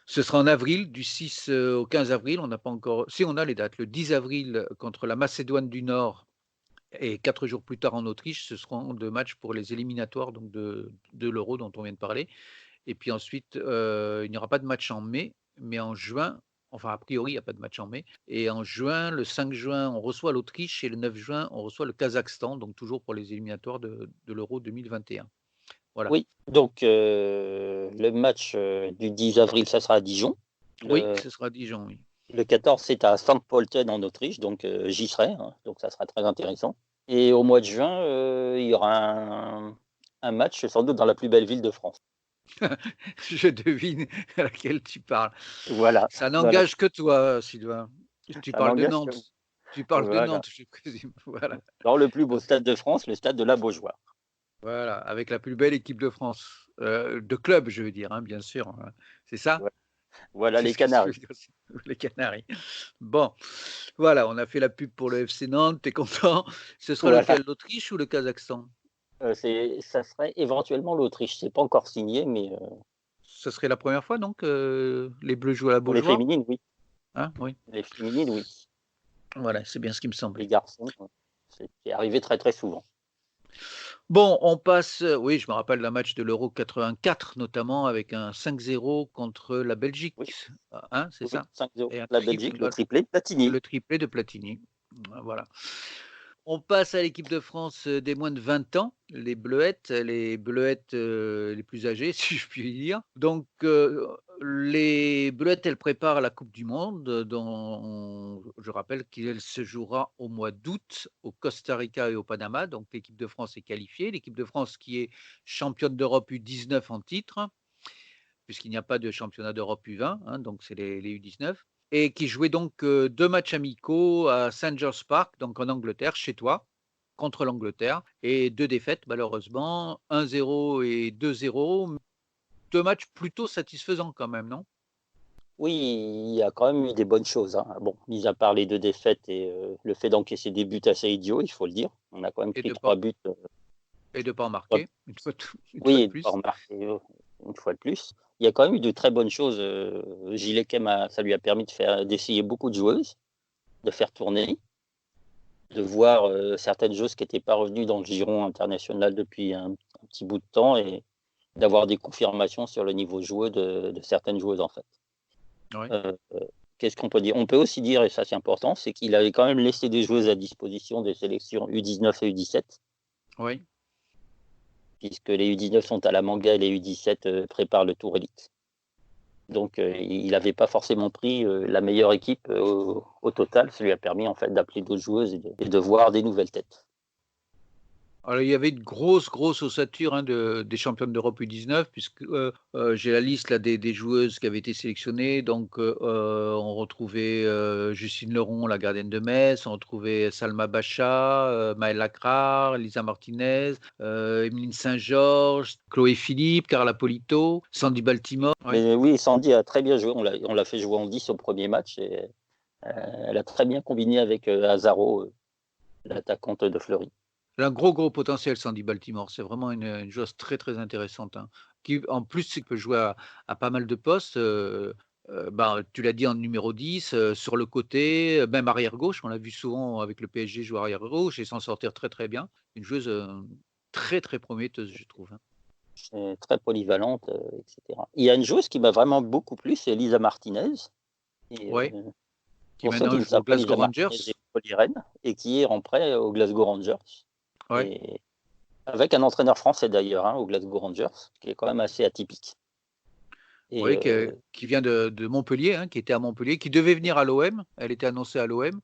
Ce sera en avril, du 6, au 15 avril. On n'a pas encore si on a les dates, le 10 avril contre la Macédoine du Nord et 4 jours plus tard en Autriche. Ce seront 2 matchs pour les éliminatoires donc de l'Euro dont on vient de parler. Et puis ensuite, il n'y aura pas de match en mai, mais en juin, enfin a priori, il y a pas de match en mai et en juin, le 5 juin, on reçoit l'Autriche et le 9 juin, on reçoit le Kazakhstan, donc toujours pour les éliminatoires de l'Euro 2021. Voilà.
Oui, donc le match du 10 avril, ça sera à Dijon.
Oui,
Le,
ce sera Dijon, oui.
le 14, c'est à St. Pölten en Autriche, donc j'y serai, hein, donc ça sera très intéressant. Et au mois de juin, il y aura un match sans doute dans la plus belle ville de France.
Je devine à laquelle tu parles.
Voilà,
Ça
voilà,
n'engage que toi, Sylvain. Tu
ça
parles de
n'engage que
Nantes. Tu parles de
voilà,
Nantes, je présume. Voilà.
dans le plus beau stade de France, le stade de la Beaujoire.
Voilà, avec la plus belle équipe de France, de club, je veux dire, hein, bien sûr, hein. C'est ça?
Ouais, voilà
C'est
les
ce que tu veux
Canaries.
dire? Les Canaries. Bon, voilà, on a fait la pub pour le FC Nantes, tu es content. Ce sera
Voilà,
lequel? L'Autriche ou le Kazakhstan?
ça serait éventuellement l'Autriche. C'est pas encore signé, mais
Ce serait la première fois donc, les Bleus jouent à la
pour les
Beaujoire?
féminines, oui.
Hein? Oui.
Les féminines, oui.
Voilà, c'est bien ce qui me
Les
semblait.
garçons, c'est arrivé très très souvent.
Bon, on passe, oui, je me rappelle d'un match de l'Euro 84 notamment avec un 5-0 contre la
Oui,
Belgique, hein, c'est
oui,
ça?
5-0.
Et un
La Belgique, le
triple
triplé de Platini.
le triplé de Platini. Voilà. On passe à l'équipe de France, des moins de 20 ans, les Bleuettes, les plus âgées, si je puis dire. Donc, les Bleuettes, elles préparent la coupe du monde, dont je rappelle qu'elle se jouera au mois d'août au Costa Rica et au Panama. Donc l'équipe de France est qualifiée. L'équipe de France qui est championne d'Europe U19 en titre, puisqu'il n'y a pas de championnat d'Europe U20, hein, donc c'est les U19 et qui jouait donc, 2 matchs amicaux à St George's Park, donc en Angleterre, chez toi, contre l'Angleterre et 2 défaites malheureusement, 1-0 et 2-0. 2 matchs plutôt satisfaisants quand même, non?
Oui, il y a quand même eu des bonnes choses, hein. Bon, mis à part les 2 défaites et le fait d'encaisser des buts assez idiots, il faut le dire. On a quand même
Et
pris
de
3
pas
buts,
et de pas en
3
marquer, une fois
oui,
de
et de pas
plus.
remarquer, une fois de plus. Il y a quand même eu de très bonnes choses, Gilles Kem ça lui a permis d'essayer beaucoup de joueuses, de faire tourner, de voir, certaines joueuses qui n'étaient pas revenues dans le giron international depuis un petit bout de temps et d'avoir des confirmations sur le niveau joueux de certaines joueuses, en fait.
Oui,
Heu, qu'est-ce qu'on peut dire? On peut aussi dire, et ça c'est important, c'est qu'il avait quand même laissé des joueuses à disposition des sélections U19 et U17,
oui.
puisque les U19 sont à la manga et les U17, préparent le Tour Élite. Donc il n'avait pas forcément pris, la meilleure équipe, au total. Ça lui a permis en fait d'appeler d'autres joueuses et de voir des nouvelles têtes.
Alors, il y avait une grosse, grosse ossature, hein, des championnes d'Europe U19 puisque, j'ai la liste là des joueuses qui avaient été sélectionnées donc, on retrouvait, Justine Leron, la gardienne de Metz, on retrouvait Salma Bacha, Maëlle Lacrar, Lisa Martinez, Emeline Saint-Georges, Chloé Philippe, Carla Polito, Sandy Baltimore. Oui.
Mais oui, Sandy a très bien joué. On l'a fait jouer en 10 au premier match et elle a très bien combiné avec, Azaro, l'attaquante de Fleury.
Elle a un gros, gros potentiel Sandy Baltimore. C'est vraiment une joueuse très, très intéressante, hein, qui en plus, qui peut jouer à pas mal de postes, bah, tu l'as dit en numéro 10, sur le côté, même arrière gauche. On l'a vu souvent avec le PSG jouer arrière gauche et s'en sortir très, très bien. Une joueuse, très, très prometteuse, je trouve, hein.
C'est très polyvalente, et cetera. Il y a une joueuse qui m'a vraiment beaucoup plu, c'est Lisa Martinez et
Ouais, qui
pour ceux
maintenant
qui ne
joue aux
savent pas,
Glasgow
Lisa
Rangers.
Martinez est polyrène et qui est en prêt aux Glasgow Rangers
Ouais,
et avec un entraîneur français d'ailleurs, hein, aux Glasgow Rangers, ce qui est quand même assez atypique et
ouais, qui vient de Montpellier, hein, qui était à Montpellier, qui devait venir à l'OM. Elle était annoncée à l'OM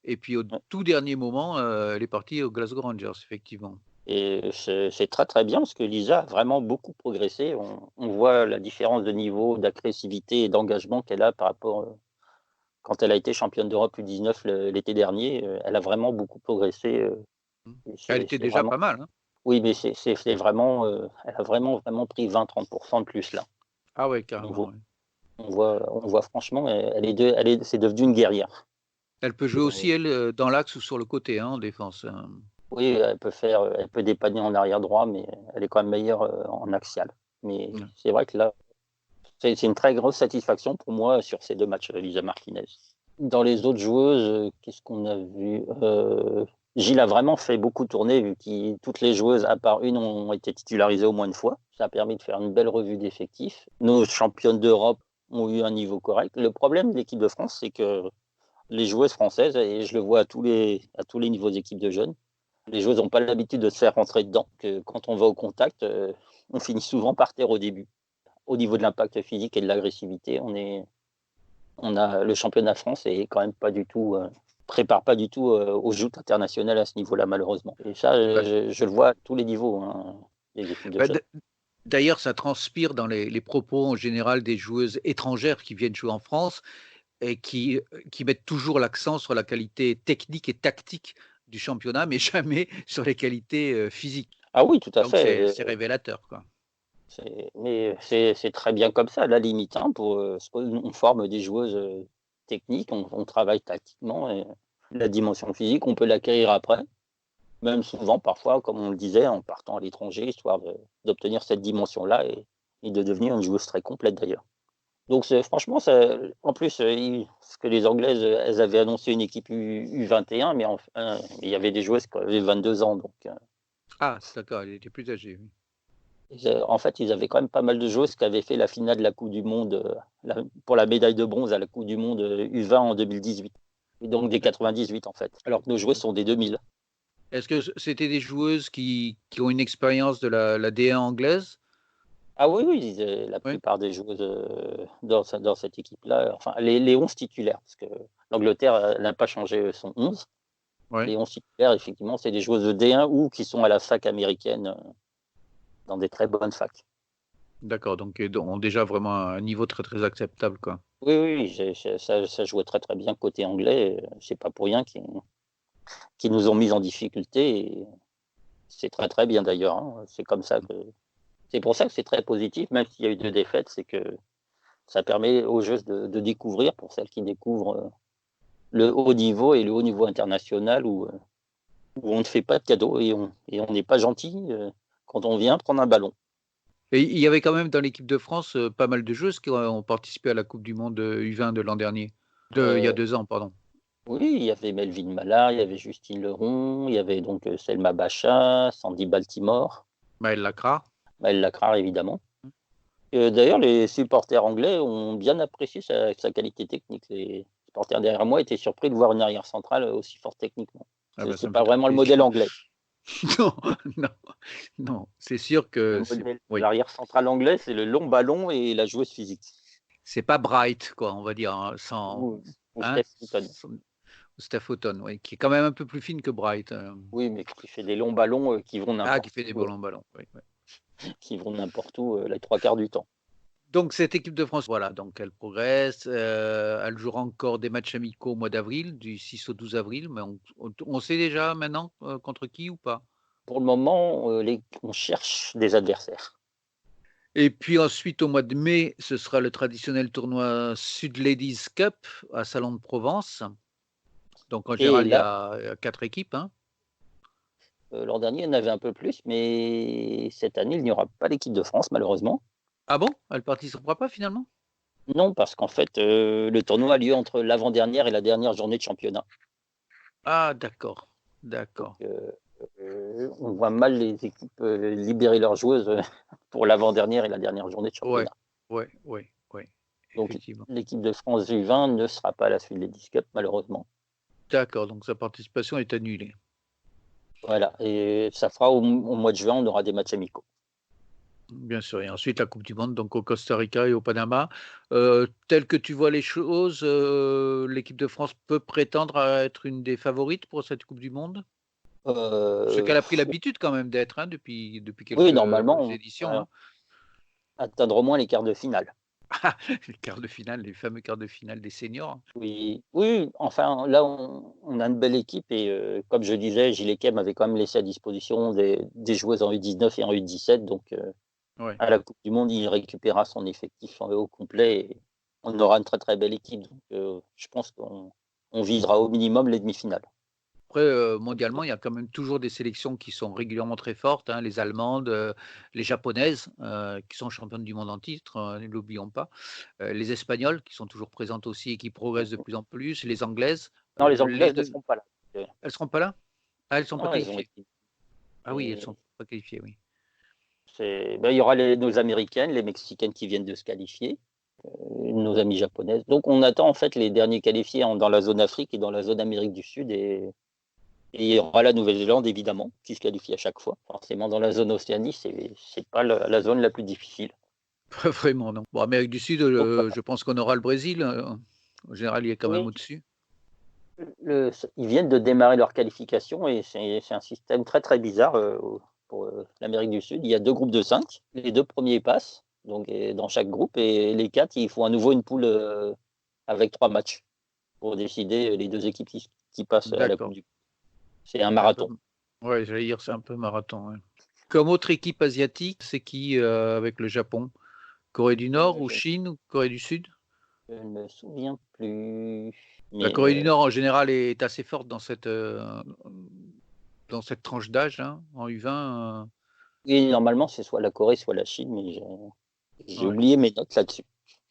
et puis au
ouais
tout dernier moment, elle est partie aux Glasgow Rangers, effectivement.
et c'est très, très bien parce que Lisa a vraiment beaucoup progressé. On voit la différence de niveau, d'agressivité et d'engagement qu'elle a par rapport, quand elle a été championne d'Europe U19 l'été dernier, elle a vraiment beaucoup progressé,
Mmh.
et
Elle
c'est
était
c'est
déjà
vraiment
pas mal, hein?
oui, mais c'est vraiment, elle a vraiment, vraiment pris 20-30 de plus là.
Ah ouais,
On
carrément,
voit
ouais.
on voit franchement, c'est devenu une guerrière.
Elle peut jouer aussi elle, dans l'axe ou sur le côté, hein, en défense, hein.
Oui, elle peut dépanner en arrière droit, mais elle est quand même meilleure, en axial. Mais
Mmh.
c'est vrai que là, c'est une très grosse satisfaction pour moi sur ces 2 matchs, Lisa Martinez. Dans les autres joueuses, qu'est-ce qu'on a vu? Gilles a vraiment fait beaucoup tourner vu qui toutes les joueuses à part une ont été titularisées au moins une fois. Ça a permis de faire une belle revue d'effectifs. Nos championnes d'Europe ont eu un niveau correct. Le problème de l'équipe de France, c'est que les joueuses françaises, et je le vois à tous les niveaux d'équipe de jeunes, les joueuses n'ont pas l'habitude de se faire rentrer dedans, que quand on va au contact, on finit souvent par terre au début. Au niveau de l'impact physique et de l'agressivité, le championnat de France est quand même pas du tout, prépare pas du tout aux joutes internationales à ce niveau-là, malheureusement. Et ça,
Bah,
je le vois à tous les niveaux, hein, les équipes de
bah,
jeunes.
d'ailleurs, ça transpire dans les propos en général des joueuses étrangères qui viennent jouer en France et qui mettent toujours l'accent sur la qualité technique et tactique du championnat, mais jamais sur les qualités physiques.
Ah oui, tout à
Donc
fait.
c'est révélateur, quoi.
Mais c'est très bien comme ça, à la limite, hein, on forme des joueuses techniques, on travaille tactiquement et la dimension physique, on peut l'acquérir après, même souvent, parfois, comme on le disait, en partant à l'étranger, histoire d'obtenir cette dimension-là et de devenir une joueuse très complète d'ailleurs. Donc franchement, en plus, ce que les Anglaises, elles avaient annoncé une équipe U21, mais enfin, il y avait des joueuses qui avaient 22 ans, donc
Ah, d'accord, il était plus âgé. Oui.
en fait, ils avaient quand même pas mal de joueuses qui avaient fait la finale de la Coupe du Monde, pour la médaille de bronze à la Coupe du Monde U20 en 2018. Et donc des 98 en fait, alors que nos joueuses sont des 2000.
Est-ce que c'était des joueuses qui ont une expérience de la D1 anglaise?
Ah oui, oui, la
Oui,
plupart des joueuses dans cette équipe-là, enfin les 11 titulaires, parce que l'Angleterre n'a pas changé son 11.
oui.
Les 11 titulaires, effectivement, c'est des joueuses de D1 ou qui sont à la fac américaine, dans des très bonnes facs.
D'accord, donc ont déjà vraiment un niveau très très acceptable, quoi.
Oui, oui, ça jouait très très bien côté anglais. C'est pas pour rien qu'ils nous ont mis en difficulté. Et c'est très très bien d'ailleurs, hein. C'est pour ça que c'est très positif, même s'il y a eu 2 défaites, c'est que ça permet aux joueuses de découvrir, pour celles qui découvrent le haut niveau et le haut niveau international où on ne fait pas de cadeaux et on n'est pas gentil quand on vient prendre un ballon.
Et il y avait quand même dans l'équipe de France pas mal de joueuses qui ont participé à la Coupe du Monde U20 de l'an dernier. Il y a
Euh,
2 ans, pardon.
oui, il y avait Melvin Mallard, il y avait Justine Leron, il y avait donc Selma Bacha, Sandy Baltimore,
Maëlle Lacra.
Maëlle Lacrar évidemment. D'ailleurs, les supporters anglais ont bien apprécié sa qualité technique. Les supporters derrière moi étaient surpris de voir une arrière centrale aussi forte techniquement.
Ah ben, ça
C'est
me
pas
fait très
vraiment le
plaisir.
modèle anglais.
Non, non, non, c'est sûr
Le
que
modèle de
oui,
l'arrière centrale anglais, c'est le long ballon et la joueuse physique.
c'est pas Bright, quoi, on va dire, hein, sans,
Ou, ou
hein,
Steph Houghton.
Steph Houghton, oui, qui est quand même un peu plus fine que Bright.
Oui, mais qui fait des longs ballons qui vont
Ah,
n'importe
qui fait des
où,
ballons ballons. Oui, oui.
qui vont n'importe où les 3 quarts du temps.
Donc cette équipe de France, voilà, donc elle progresse, elle jouera encore des matchs amicaux au mois d'avril, du 6 au 12 avril, mais on sait déjà maintenant contre qui ou pas?
Pour le moment, on cherche des adversaires.
Et puis ensuite, au mois de mai, ce sera le traditionnel tournoi Sud Ladies Cup à Salon de Provence. Donc en
Et
général,
là,
4 équipes, hein.
l'an dernier, il y en avait un peu plus, mais cette année, il n'y aura pas l'équipe de France, malheureusement.
Ah bon? Elle participera pas finalement?
Non, parce qu'en fait, le tournoi a lieu entre l'avant-dernière et la dernière journée de championnat.
Ah d'accord,
Donc,
d'accord.
on voit mal les équipes libérer leurs joueuses pour l'avant-dernière et la dernière journée de
Ouais,
championnat.
ouais, ouais, ouais,
Donc,
effectivement.
l'équipe de France U20 ne sera pas à la suite des 10 Cup, malheureusement.
D'accord, donc sa participation est annulée.
Voilà, et ça fera au mois de juin, on aura des matchs amicaux.
Bien sûr, et ensuite la coupe du monde, donc au Costa Rica et au Panama. Tel que tu vois les choses, l'équipe de France peut prétendre à être une des favorites pour cette coupe du monde? Ce
Euh,
qu'elle a pris l'habitude quand même d'être, hein, depuis
oui,
quelques
normalement,
éditions, hein.
atteindre au moins les quarts de finale.
Ah, les quarts de finale, les fameux quarts de finale des seniors.
Oui, oui, enfin là on a une belle équipe et comme je disais, Gilles Kem avait quand même laissé à disposition des joueuses en U19 et en U17, donc
Ouais.
à la coupe du monde, il récupérera son effectif au complet et on aura une très, très belle équipe. Donc je pense qu'on visera au minimum les demi-finales.
Après, mondialement, il y a quand même toujours des sélections qui sont régulièrement très fortes, hein, les allemandes, les japonaises, qui sont championnes du monde en titre, ne l'oublions pas. Les espagnoles qui sont toujours présentes aussi et qui progressent de plus en plus, les anglaises,
Non, les
les
Anglaises ne
2
seront pas là.
elles seront pas là? Ah, elles sont pas
Non, elles ont
qualifiées?
été
Ah oui, elles
et
sont pas qualifiées, oui.
il y aura nos Américaines, les Mexicaines qui viennent de se qualifier, nos amies japonaises. Donc on attend en fait les derniers qualifiés dans la zone Afrique et dans la zone Amérique du Sud Et il y aura la Nouvelle-Zélande, évidemment, qui se qualifie à chaque fois. Forcément, dans la zone Océanie, c'est pas la zone la plus difficile.
Pas vraiment, non. Bon, Amérique du Sud,
Donc voilà.
je pense qu'on aura le Brésil. En général, il est quand même
Oui,
au-dessus.
ils viennent de démarrer leur qualification et c'est un système très très bizarre pour l'Amérique du Sud. Il y a 2 groupes de 5. Les 2 premiers passent, donc dans chaque groupe, et les 4, ils font à nouveau une poule avec 3 matchs pour décider les 2 équipes qui passent à la Coupe
D'accord.
du Monde. C'est un
C'est un peu,
marathon.
ouais, j'allais dire, c'est un peu marathon. Ouais. Comme autre équipe asiatique, c'est qui avec le Japon? Corée du Nord ou
Je
Chine ou Corée du Sud?
ne me souviens plus,
La
mais
Corée du Nord, en général, est assez forte dans cette tranche d'âge, hein, en U20.
oui, normalement, c'est soit la Corée, soit la Chine, mais j'ai
Ouais.
oublié mes notes là-dessus.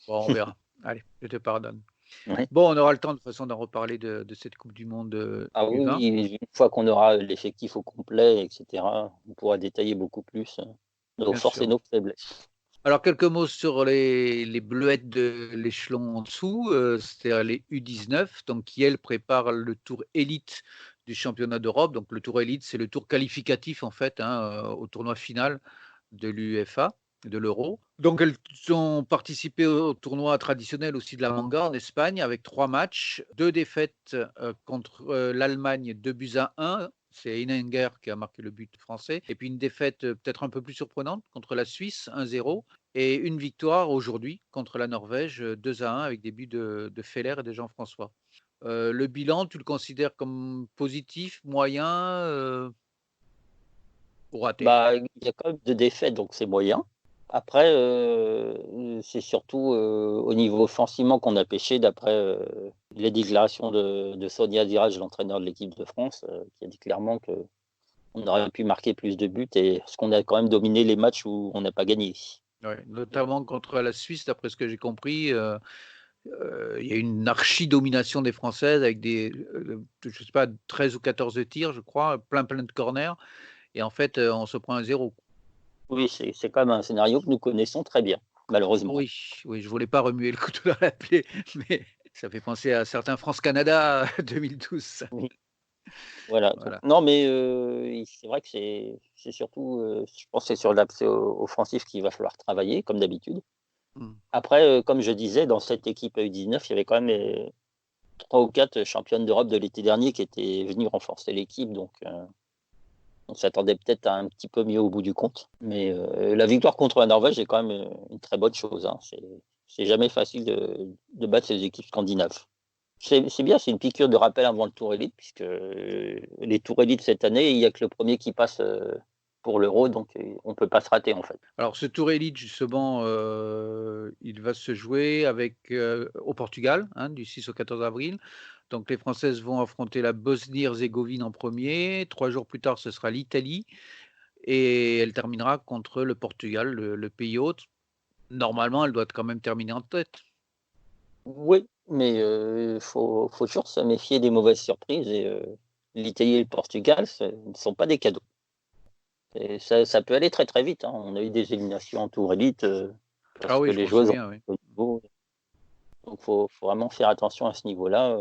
Bon, on verra. Allez, je te pardonne.
Ouais.
Bon, on aura le temps de toute façon d'en reparler de cette Coupe du Monde
Ah oui,
U20.
oui, une fois qu'on aura l'effectif au complet, et cetera, on pourra détailler beaucoup plus nos
Bien
forces et
sûr.
nos faiblesses.
Alors, quelques mots sur les bleuettes de l'échelon en dessous, c'est-à-dire les U19, donc qui, elles, préparent le tour élite du championnat d'Europe. Donc, le tour élite, c'est le tour qualificatif, en fait, hein, au tournoi final de l'UEFA, de l'Euro. Donc, elles ont participé au tournoi traditionnel aussi de la Manga en Espagne avec 3 matchs, 2 défaites contre l'Allemagne, 2 buts à 1. C'est Heininger qui a marqué le but français. Et puis une défaite peut-être un peu plus surprenante contre la Suisse, 1-0. Et une victoire aujourd'hui contre la Norvège, 2 à 1, avec des buts de Feller et de Jean-François. Le bilan, tu le considères comme positif, moyen ou raté?
Bah, il y a quand même 2 défaites, donc c'est moyen. Après, c'est surtout au niveau offensivement qu'on a pêché, d'après les déclarations de Sonia Dirage, l'entraîneur de l'équipe de France, qui a dit clairement qu'on aurait pu marquer plus de buts et parce qu'on a quand même dominé les matchs où on n'a pas gagné.
Ouais, notamment contre la Suisse, d'après ce que j'ai compris, il y a une archi-domination des Françaises avec je sais pas, 13 ou 14 tirs, je crois, plein de corners. Et en fait, on se prend un 0.
Oui, c'est quand même un scénario que nous connaissons très bien, malheureusement.
Oui, oui, je voulais pas remuer le couteau dans la plaie, mais ça fait penser à certains France-Canada 2012.
Oui, voilà, donc
Voilà.
non, mais c'est vrai que c'est surtout, je pense que c'est sur l'aspect offensif qu'il va falloir travailler comme d'habitude.
Mmh.
Après, comme je disais, dans cette équipe U19, il y avait quand même 3 ou 4 championnes d'Europe de l'été dernier qui étaient venues renforcer l'équipe, donc on s'attendait peut-être à un petit peu mieux au bout du compte. Mais la victoire contre la Norvège est quand même une très bonne chose, hein. C'est jamais facile de battre ces équipes scandinaves. C'est bien, c'est une piqûre de rappel avant le Tour Élite, puisque les Tours Élites cette année, il n'y a que le premier qui passe pour l'Euro, donc on ne peut pas se rater en fait.
Alors ce Tour Élite justement, il va se jouer au Portugal, hein, du 6 au 14 avril. Donc les Françaises vont affronter la Bosnie-Herzégovine en premier. 3 jours plus tard, ce sera l'Italie et elle terminera contre le Portugal, le pays hôte. Normalement, elle doit quand même terminer en tête.
Oui, mais faut toujours se méfier des mauvaises surprises et l'Italie et le Portugal, ne sont pas des cadeaux. Et ça peut aller très, très vite, hein. On a eu des éliminations en Tour Élite,
Ah
parce que
oui, je
les
m'en
joueuses ont
souviens, oui.
au niveau, donc faut vraiment faire attention à ce niveau-là,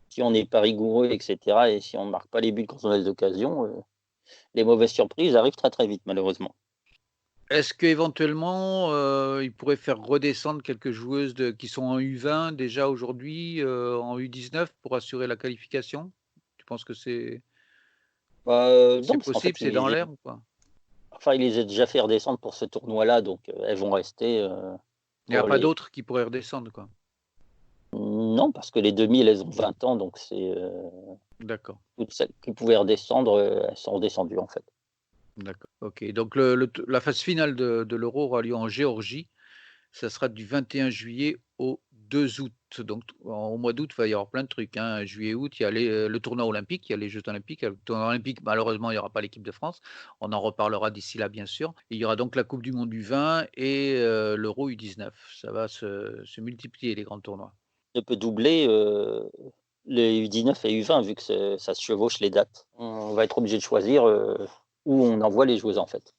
si on n'est pas rigoureux et cetera et si on ne marque pas les buts quand on a des occasions, les mauvaises surprises arrivent très, très vite malheureusement.
Est-ce qu'éventuellement, ils pourraient faire redescendre quelques joueuses qui sont en U20 déjà aujourd'hui, en U19 pour assurer la qualification? Tu penses que
Bah,
c'est
non, parce qu'en
possible,
fait,
c'est dans l'air ou pas?
il les a déjà fait redescendre pour ce tournoi-là, donc elles vont rester,
Il n'y a
pour
pas
les
d'autres qui pourraient redescendre, quoi?
non, parce que les 2000, elles ont 20 ans, donc c'est,
D'accord,
toutes celles qui pouvaient redescendre, elles sont redescendues, en fait.
d'accord. OK, donc la phase finale de l'Euro aura lieu en Géorgie. Ça sera du 21 juillet au 2 août. Donc au mois d'août, il va y avoir plein de trucs, hein. Juillet, août, il y a le tournoi olympique, il y a les jeux olympiques. Le tournoi olympique, malheureusement, il n'y aura pas l'équipe de France. On en reparlera d'ici là, bien sûr. Il y aura donc la coupe du monde U20 et l'Euro U19. Ça va se multiplier les grands tournois.
Ça peut doubler, les U19 et U20 vu que ça se chevauche les dates. On va être obligé de choisir, où on envoie les joueuses, en fait.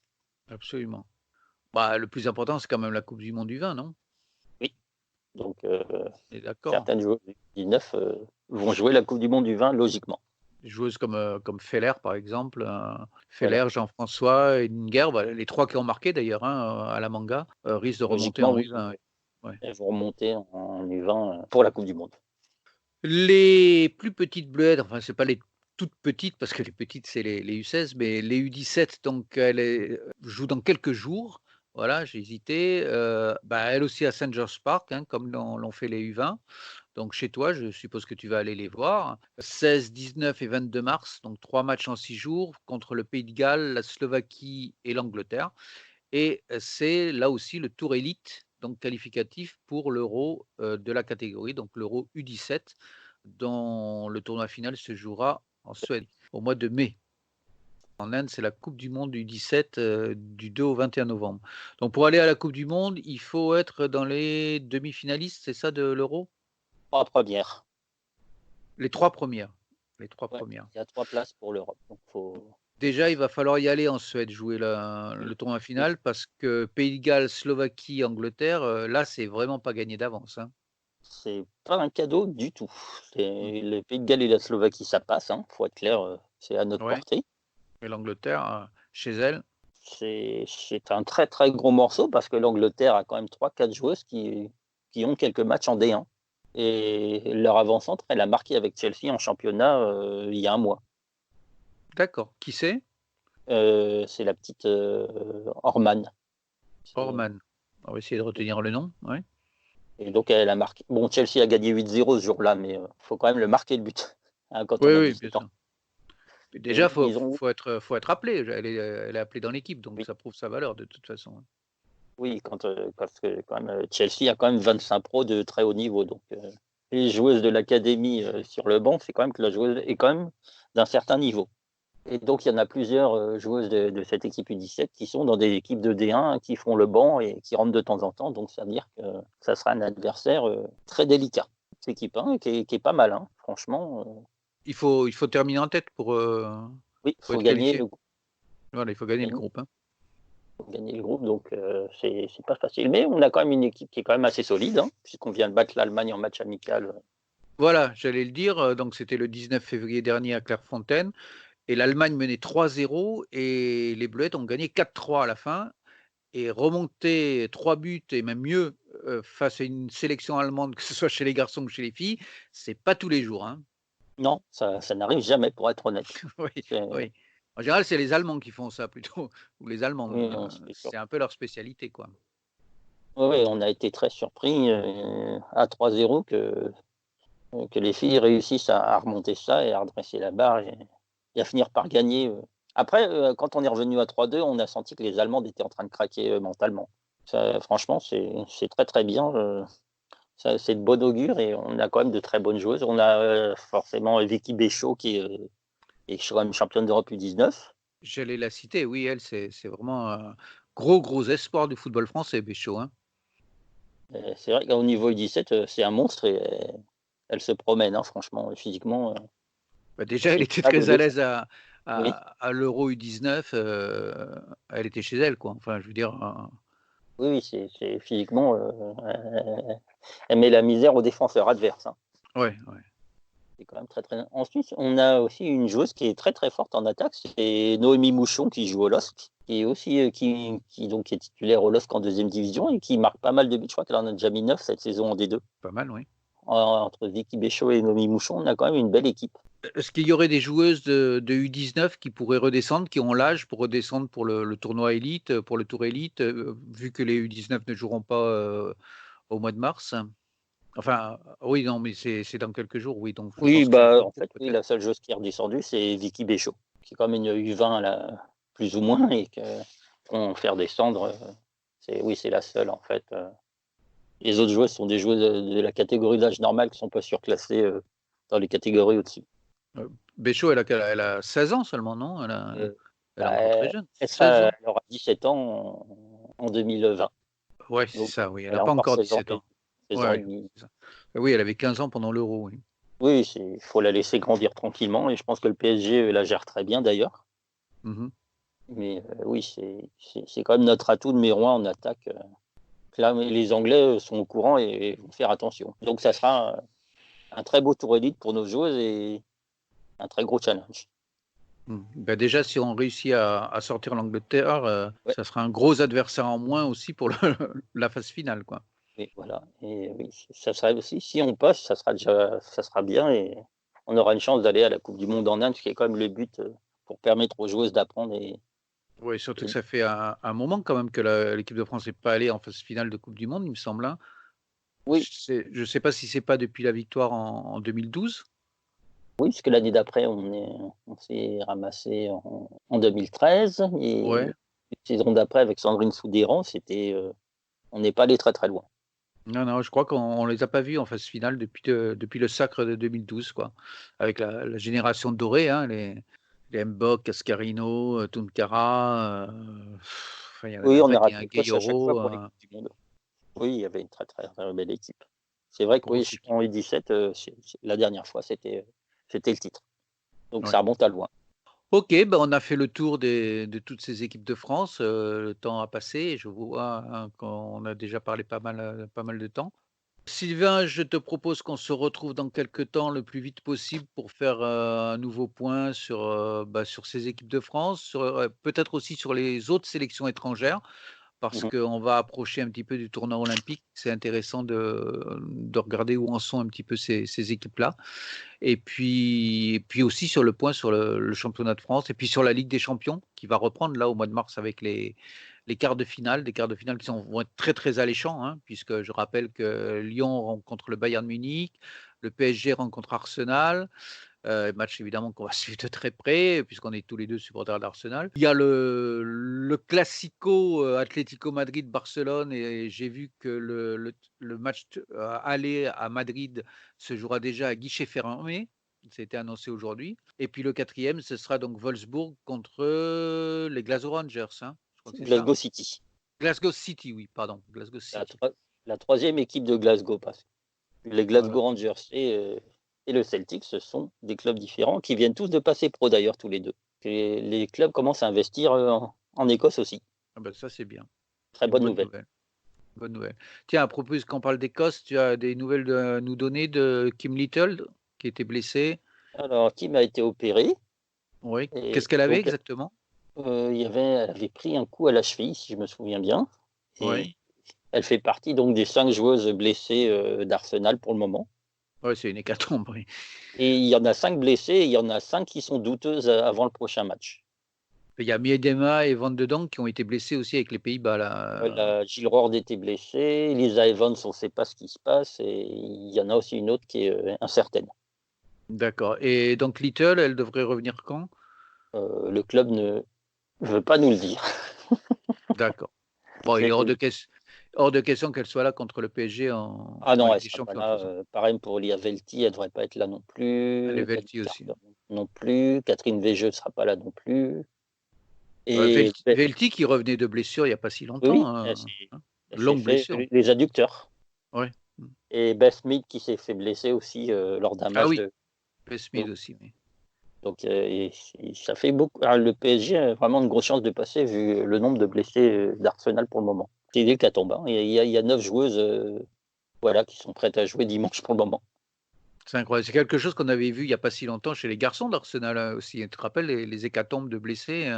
Absolument. Bah, le plus important, c'est quand même la coupe du monde U20, non?
Oui, donc
On est d'accord?
certaines joueuses du U19, vont jouer la coupe du monde U20 logiquement.
Des joueuses comme Feller, par exemple,
Voilà.
Feller, Jean-François, Edinger, voilà, les 3 qui ont marqué d'ailleurs, hein, à la Manga, risquent de remonter
Logiquement,
en
oui.
U20, ouais. Ouais.
Elles vont remonter en U20 pour la Coupe du monde.
Les plus petites bleuettes, enfin, c'est pas les toutes petites parce que les petites, c'est les U16, mais les U17, donc jouent dans quelques jours. Voilà, j'ai hésité, elles aussi à St. George's Park, hein, comme l'ont fait les U20. Donc chez toi, je suppose que tu vas aller les voir. 16, 19 et 22 mars, donc 3 matchs en 6 jours contre le Pays de Galles, la Slovaquie et l'Angleterre. Et c'est là aussi le tour élite, donc qualificatif pour l'Euro, de la catégorie, donc l'Euro U17, dont le tournoi final se jouera en Suède au mois de mai. En Inde, c'est la coupe du monde U17, du 2 au 21 novembre. Donc pour aller à la coupe du monde, il faut être dans les demi-finalistes, c'est ça, de l'Euro?
3 premières.
Les 3 premières, les 3
Ouais,
premières.
il y a 3 places pour l'Europe, donc faut
Déjà, il va falloir y aller en Suède, jouer le
oui,
tournoi
oui.
final parce que Pays de Galles, Slovaquie, Angleterre, là, c'est vraiment pas gagné d'avance, hein.
C'est pas un cadeau du tout.
Mmh.
C'est le Pays de Galles et la Slovaquie, ça passe, hein, faut être clair, c'est à notre
Ouais,
portée.
et l'Angleterre, chez elle.
C'est un très, très gros morceau parce que l'Angleterre a quand même 3 4 joueuses qui ont quelques matchs en D1 et leur avant-centre, elle a marqué avec Chelsea en championnat, il y a un mois.
D'accord. Qui c'est?
C'est la petite, Orman. C'est
Orman. On va essayer de retenir le nom, ouais.
et donc elle a marqué bon, Chelsea a gagné 8-0 ce jour-là, mais faut quand même le marquer le but, hein, quand
Oui,
on a
oui, bien
17 ans
sûr. Mais déjà,
et
faut
ils ont
faut être appelé. Elle est appelée dans l'équipe, donc
oui,
ça prouve sa valeur de toute façon, hein.
oui, parce que quand même, Chelsea a quand même 25 pros de très haut niveau, donc les joueuses de l'académie, sur le banc, c'est quand même que la joueuse est quand même d'un certain niveau et donc il y en a plusieurs, joueuses de cette équipe U17 qui sont dans des équipes de D1, qui font le banc et qui rentrent de temps en temps, donc ça veut dire que ça sera un adversaire, très délicat. Cette équipe 1 qui est pas mal, hein, franchement,
Il faut terminer en tête
oui,
pour être qualifié.
faut
Voilà, il faut gagner le
gagner
groupe, hein.
gagner le groupe, donc c'est pas facile. Mais on a quand même une équipe qui est quand même assez solide, hein, puisqu'on vient de battre l'Allemagne en match amical.
Voilà, j'allais le dire, donc c'était le 19 février dernier à Clairefontaine et l'Allemagne menait 3-0 et les Bleuettes ont gagné 4-3 à la fin. Et remonter 3 buts et même mieux, face à une sélection allemande, que ce soit chez les garçons ou chez les filles, c'est pas tous les jours, hein.
Non, ça n'arrive jamais pour être honnête.
Oui,
C'est
oui. En général, c'est les Allemands qui font ça plutôt ou les Allemandes,
oui, non, c'est sûr.
c'est un peu leur spécialité, quoi.
Oui, oui, on a été très surpris, à 3-0 que les filles réussissent à remonter ça et à redresser la barre et à finir par gagner, Après, quand on est revenu à 3-2, on a senti que les Allemandes étaient en train de craquer, mentalement. Ça franchement, c'est très, très bien, ça, c'est de bon augure et on a quand même de très bonnes joueuses. On a, forcément Vicky Béchot qui est quand même championne d'Europe U19.
J'allais la citer, oui, elle, c'est vraiment un gros, gros espoir du football français, Béchot, hein.
C'est vrai qu'au niveau U17, c'est un monstre et elle se promène, hein, franchement, physiquement,
Bah, déjà, elle
c'est
était
pas de
très à
défaut.
l'aise
Oui,
à l'Euro U19, elle était chez elle, quoi. Enfin, je veux dire,
oui, oui, c'est physiquement, elle met la misère aux défenseurs adverses, hein.
ouais, ouais.
C'est quand même très, très ensuite, on a aussi une joueuse qui est très, très forte en attaque, c'est Noémie Mouchon qui joue au LOSC, qui est aussi, qui donc est titulaire au LOSC en 2e division et qui marque pas mal de buts. Je crois qu'elle en a déjà mis 9 cette saison en D2.
Pas mal, oui.
Entre Vicky Béchot et Noémie Mouchon, on a quand même une belle équipe.
Est-ce qu'il y aurait des joueuses de U19 qui pourraient redescendre, qui ont l'âge pour redescendre pour le tournoi élite, pour le tour élite, vu que les U19 ne joueront pas, au mois de mars? Enfin, oui, non, mais c'est dans quelques jours, oui, donc je
Oui,
pense que c'est
bah,
encore
en
court
fait, oui,
peut-être.
la seule joueuse qui est redescendue, c'est Vicky Béchot, qui est comme une U20 là, plus ou moins et que font faire descendre, c'est la seule en fait, Les autres joueuses sont des joueuses de la catégorie d'âge normale qui sont pas surclassées, dans les catégories au-dessus.
Béchot, elle a 16 ans seulement, non?
Heu,
Elle est encore très jeune,
elle
16 ans?
aura 17 ans en 2020,
Ouais, c'est
donc
ça, oui, elle
elle
a
a
pas
encore
encore
16 ans
17 ans.
16
Ouais,
ans et
ouais,
demi.
c'est ça. Oui, elle avait 15 ans pendant l'Euro, oui.
Oui, il faut la laisser grandir tranquillement et je pense que le PSG, la gère très bien d'ailleurs.
Mmh.
Mais oui, c'est quand même notre atout numéro 1 en attaque, là, les Anglais, sont au courant et vont faire attention. Donc ça sera, un très beau tour élite pour nos joueuses et un très gros challenge.
Ben déjà, si on réussit à sortir l'Angleterre,
Ouais,
ça sera un gros adversaire en moins aussi pour la phase finale, quoi.
oui, voilà. Et oui, ça serait aussi, si on passe, ça sera bien et on aura une chance d'aller à la Coupe du Monde en Inde, ce qui est quand même le but pour permettre aux joueuses d'apprendre.
Oui, surtout que
Et-
ça fait un moment quand même que l'équipe de France n'est pas allée en phase finale de Coupe du Monde, il me semble, hein.
oui,
Je sais pas si c'est pas depuis la victoire en 2012.
oui, parce que l'année d'après, on s'est ramassé en 2013 et
Ouais.
la saison d'après avec Sandrine Soudéran, on n'est pas allé très très loin.
Non, non, je crois qu'on les a pas vus en phase finale depuis le sacre de 2012, quoi. Avec la génération dorée, hein, les Mbok, Cascarino, Tunkara, enfin, il y en avait
Oui,
un
on a
paquet,
raté
un
le coche à chaque fois
Gueye-Yoro,
pour les Coupes du Monde. Oui, il y avait une très très, très belle équipe. C'est vrai que oui,
grosse équipe.
en U17, la dernière fois, c'était le titre. Donc
Ouais.
ça remonte à loin.
Ok, ben on a fait le tour de toutes ces équipes de France. Le temps a passé. Je vois, hein, qu'on a déjà parlé pas mal de temps. Sylvain, je te propose qu'on se retrouve dans quelques temps, le plus vite possible, pour faire un nouveau point sur ces équipes de France, peut-être aussi sur les autres sélections étrangères, parce
Mmh.
qu'on va approcher un petit peu du tournoi olympique. C'est intéressant de regarder où en sont un petit peu ces équipes-là. Et puis aussi sur le point sur le championnat de France, et puis sur la Ligue des champions, qui va reprendre là au mois de mars avec les quarts de finale, des quarts de finale vont être très très alléchants, hein, puisque je rappelle que Lyon rencontre le Bayern Munich, le PSG rencontre Arsenal, match évidemment qu'on va suivre de très près, puisqu'on est tous les deux supporters d'Arsenal. Il y a le Classico Atlético Madrid-Barcelone, et j'ai vu que le match aller à Madrid se jouera déjà à guichet fermé. Ça a été annoncé aujourd'hui. Et puis le quatrième, ce sera donc Wolfsburg contre les Glasgow Rangers, hein. Je crois que c'est ça.
Glasgow City,
Glasgow City, oui, pardon. Glasgow
la
City.
troi la 3e équipe de Glasgow parce que les
Voilà.
Glasgow Rangers et le Celtic, ce sont des clubs différents qui viennent tous de passer pro d'ailleurs tous les 2. Et les clubs commencent à investir, en Écosse aussi.
Ah ben ça, c'est bien.
Très
C'est une
bonne
bonne
nouvelle.
nouvelle. Bonne nouvelle. Tiens, à propos, quand on parle d'Écosse, tu as des nouvelles à nous donner de Kim Little, qui était blessée.
Alors Kim a été opérée
Oui.
et
Qu'est-ce qu'elle avait
donc
exactement?
elle avait pris un coup à la cheville, si je me souviens bien
Oui.
et elle fait partie donc des 5 joueuses blessées, d'Arsenal pour le moment
Ouais, c'est une hécatombe, oui.
et il y en a 5 blessées et il y en a 5 qui sont douteuses, avant le prochain match.
Il y a Miedema et Van de Donk qui ont été blessés aussi avec les Pays-Bas, là.
Voilà, Jill Roord était blessée, Lisa Evans, on ne sait pas ce qui se passe et il y en a aussi une autre qui est, incertaine.
D'accord. Et donc Little, elle devrait revenir quand?
Le club ne veut pas nous le dire.
D'accord. Bon, il est
C'est
hors de question qu'elle soit là contre le PSG
Ah
en
non, elle
Ligue
ne
des
sera pas
Champions, de toute
là,
façon.
pareil pour Lia Velti, elle ne devrait pas être là non
Elle est
plus, Camille
Velti aussi.
Carter non plus, Catherine Végeux ne sera pas là non plus et
Velti, Velti qui revenait de blessure il n'y a pas si
oui,
longtemps,
oui,
hein.
elle s'est
Longue
fait
blessure.
les adducteurs
Ouais.
et Beth Smith qui s'est fait blesser aussi, lors d'un
Ah
match
oui,
de
Smith
donc
aussi, oui.
ça fait beaucoup le PSG a vraiment une grosse chance de passer vu le nombre de blessés, d'Arsenal pour le moment. C'est l'hécatombe, hein. Il y a 9 joueuses, voilà, qui sont prêtes à jouer dimanche pour le moment.
C'est incroyable. C'est quelque chose qu'on avait vu il n'y a pas si longtemps chez les garçons d'Arsenal, aussi. Tu te rappelles les hécatombes de blessés,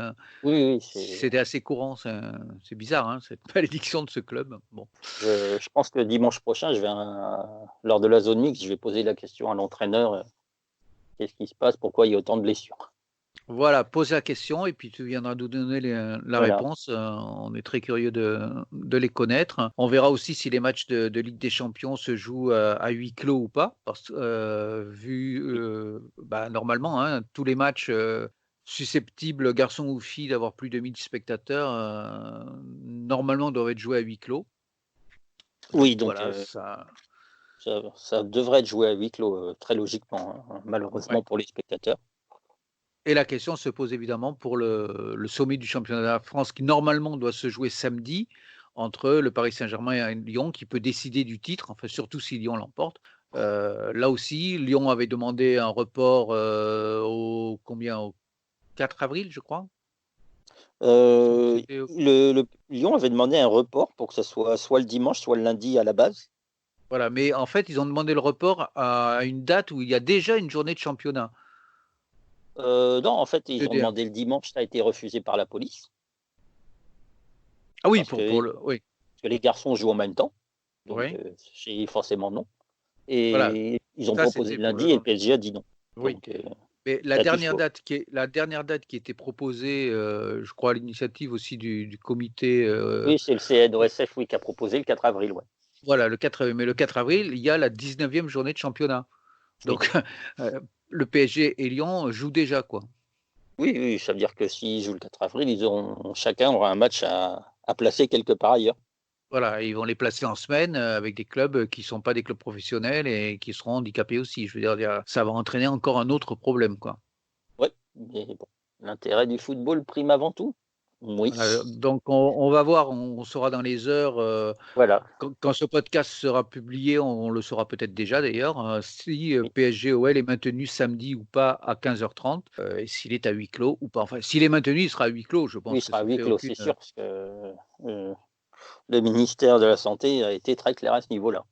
Oui, oui,
c'était assez courant. C'est bizarre, hein, cette malédiction de ce club. Bon.
je pense que dimanche prochain, lors de la zone mixte, je vais poser la question à l'entraîneur, qu'est-ce qui se passe? Pourquoi il y a autant de blessures?
Voilà, pose la question et puis tu viendras nous donner la
Voilà.
réponse. On est très curieux de les connaître. On verra aussi si les matchs de Ligue des Champions se jouent à huis clos ou pas, parce que normalement, hein, tous les matchs susceptibles, garçons ou filles, d'avoir plus de 1000 spectateurs, normalement doivent être joués à huis clos.
Oui,
Donc
donc
voilà, ça.
ça devrait être joué à huis clos, très logiquement, hein,
Ouais.
malheureusement pour les spectateurs.
Et la question se pose évidemment pour le sommet du championnat de France qui normalement doit se jouer samedi entre le Paris Saint-Germain et Lyon, qui peut décider du titre, enfin surtout si Lyon l'emporte. Là aussi, Lyon avait demandé un report au 4 avril, je crois. C'était
Le Lyon avait demandé un report pour que ce soit le dimanche, soit le lundi à la base.
voilà, mais en fait, ils ont demandé le report à une date où il y a déjà une journée de championnat.
Non, en fait,
de
ils ont
D1?
demandé le dimanche, ça a été refusé par la police
Ah oui,
parce
pour
que
oui,
les garçons jouent en même temps, donc
oui,
j'ai dit forcément non
voilà,
et ils ont
ça
proposé
c'était
le
pour le
lundi et le
vendre.
PSG a dit non,
Oui,
donc
mais
ça a plus chaud.
la dernière date qui était proposée, je crois à l'initiative aussi du comité,
Oui, c'est le CNOSF, oui, qui a proposé le 4 avril, ouais.
voilà le 4 mais le 4 avril, il y a la 19e journée de championnat.
Oui.
Donc le PSG et Lyon jouent déjà, quoi.
Oui, oui, ça veut dire que s'ils jouent le 4 avril, chacun aura un match à placer quelque part ailleurs.
Voilà, ils vont les placer en semaine, avec des clubs, qui sont pas des clubs professionnels et qui seront handicapés aussi. Je veux dire, ça va entraîner encore un autre problème, quoi.
Oui, mais bon, l'intérêt du football prime avant tout. Oui,
Voilà, donc on va voir, on saura dans les heures,
voilà,
quand ce podcast sera publié, on le saura peut-être déjà d'ailleurs, si,
oui.
PSG-OL est maintenu samedi ou pas à 15h30, et s'il est à huis clos ou pas. Enfin, s'il est maintenu, il sera à huis clos, je
Oui, il
pense que
sera à
ça
huis
fait
clos,
aucune,
c'est sûr, parce que le ministère de la Santé a été très clair à ce niveau-là.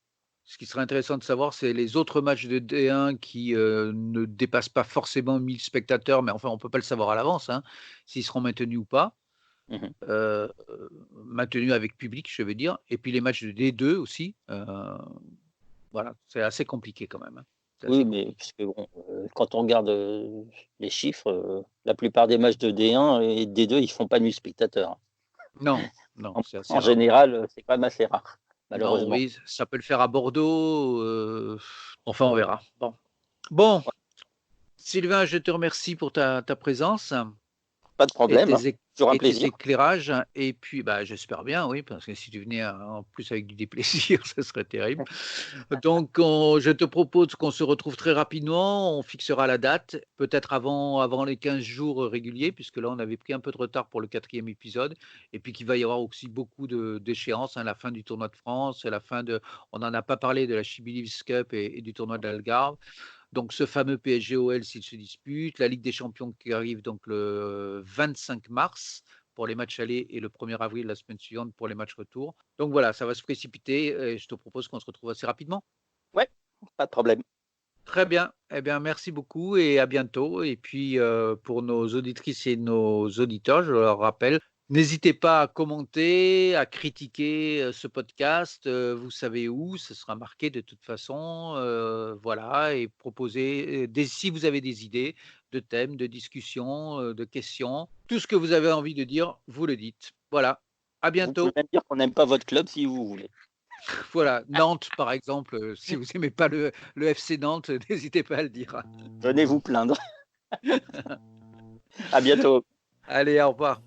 ce qui serait intéressant de savoir, c'est les autres matchs de D1 qui, ne dépassent pas forcément 1000 spectateurs, mais enfin, on peut pas le savoir à l'avance, hein, s'ils seront maintenus ou pas.
Mhm.
Maintenus avec public, je veux dire, et puis les matchs de D2 aussi, voilà, c'est assez compliqué quand même, hein. C'est
Oui,
assez
mais
compliqué.
puisque bon, quand on regarde les chiffres, la plupart des matchs de D1 et D2, ils font pas 1000 spectateurs.
Non, non,
En,
c'est assez
en
rare.
général, c'est quand même assez rare,
Non,
malheureusement.
oui, ça peut le faire à Bordeaux, enfin on verra. Bon. Bon, Sylvain, je te remercie pour ta présence.
Pas de
Et
problème, hein. Toujours un
tes
plaisir.
éclairages, et puis, bah, j'espère bien, oui, parce que si tu venais en plus avec du déplaisir, ça serait terrible. Donc je te propose qu'on se retrouve très rapidement, on fixera la date, peut-être avant les 15 jours réguliers, puisque là, on avait pris un peu de retard pour le 4e épisode, et puis qu'il va y avoir aussi beaucoup d'échéances, hein, la fin du tournoi de France, la fin de on n'en a pas parlé de la She Believes Cup et du tournoi d'Algarve. Donc ce fameux PSG-OL s'il se dispute, la Ligue des champions qui arrive donc le 25 mars pour les matchs allés et le 1er avril la semaine suivante pour les matchs retour. Donc voilà, ça va se précipiter et je te propose qu'on se retrouve assez rapidement.
Ouais, pas de problème.
Très bien, eh bien merci beaucoup et à bientôt. Et puis pour nos auditrices et nos auditeurs, je leur rappelle, n'hésitez pas à commenter, à critiquer ce podcast. Vous savez où, ce sera marqué de toute façon. Voilà, et proposer, si vous avez des idées de thèmes, de discussions, de questions, tout ce que vous avez envie de dire, vous le dites. Voilà, à
Vous pouvez
bientôt.
même dire qu'on n'aime pas votre club si vous voulez.
Voilà, Nantes par exemple, si vous n'aimez pas le FC Nantes, n'hésitez pas à le dire.
Venez vous plaindre. À bientôt.
Allez, au revoir.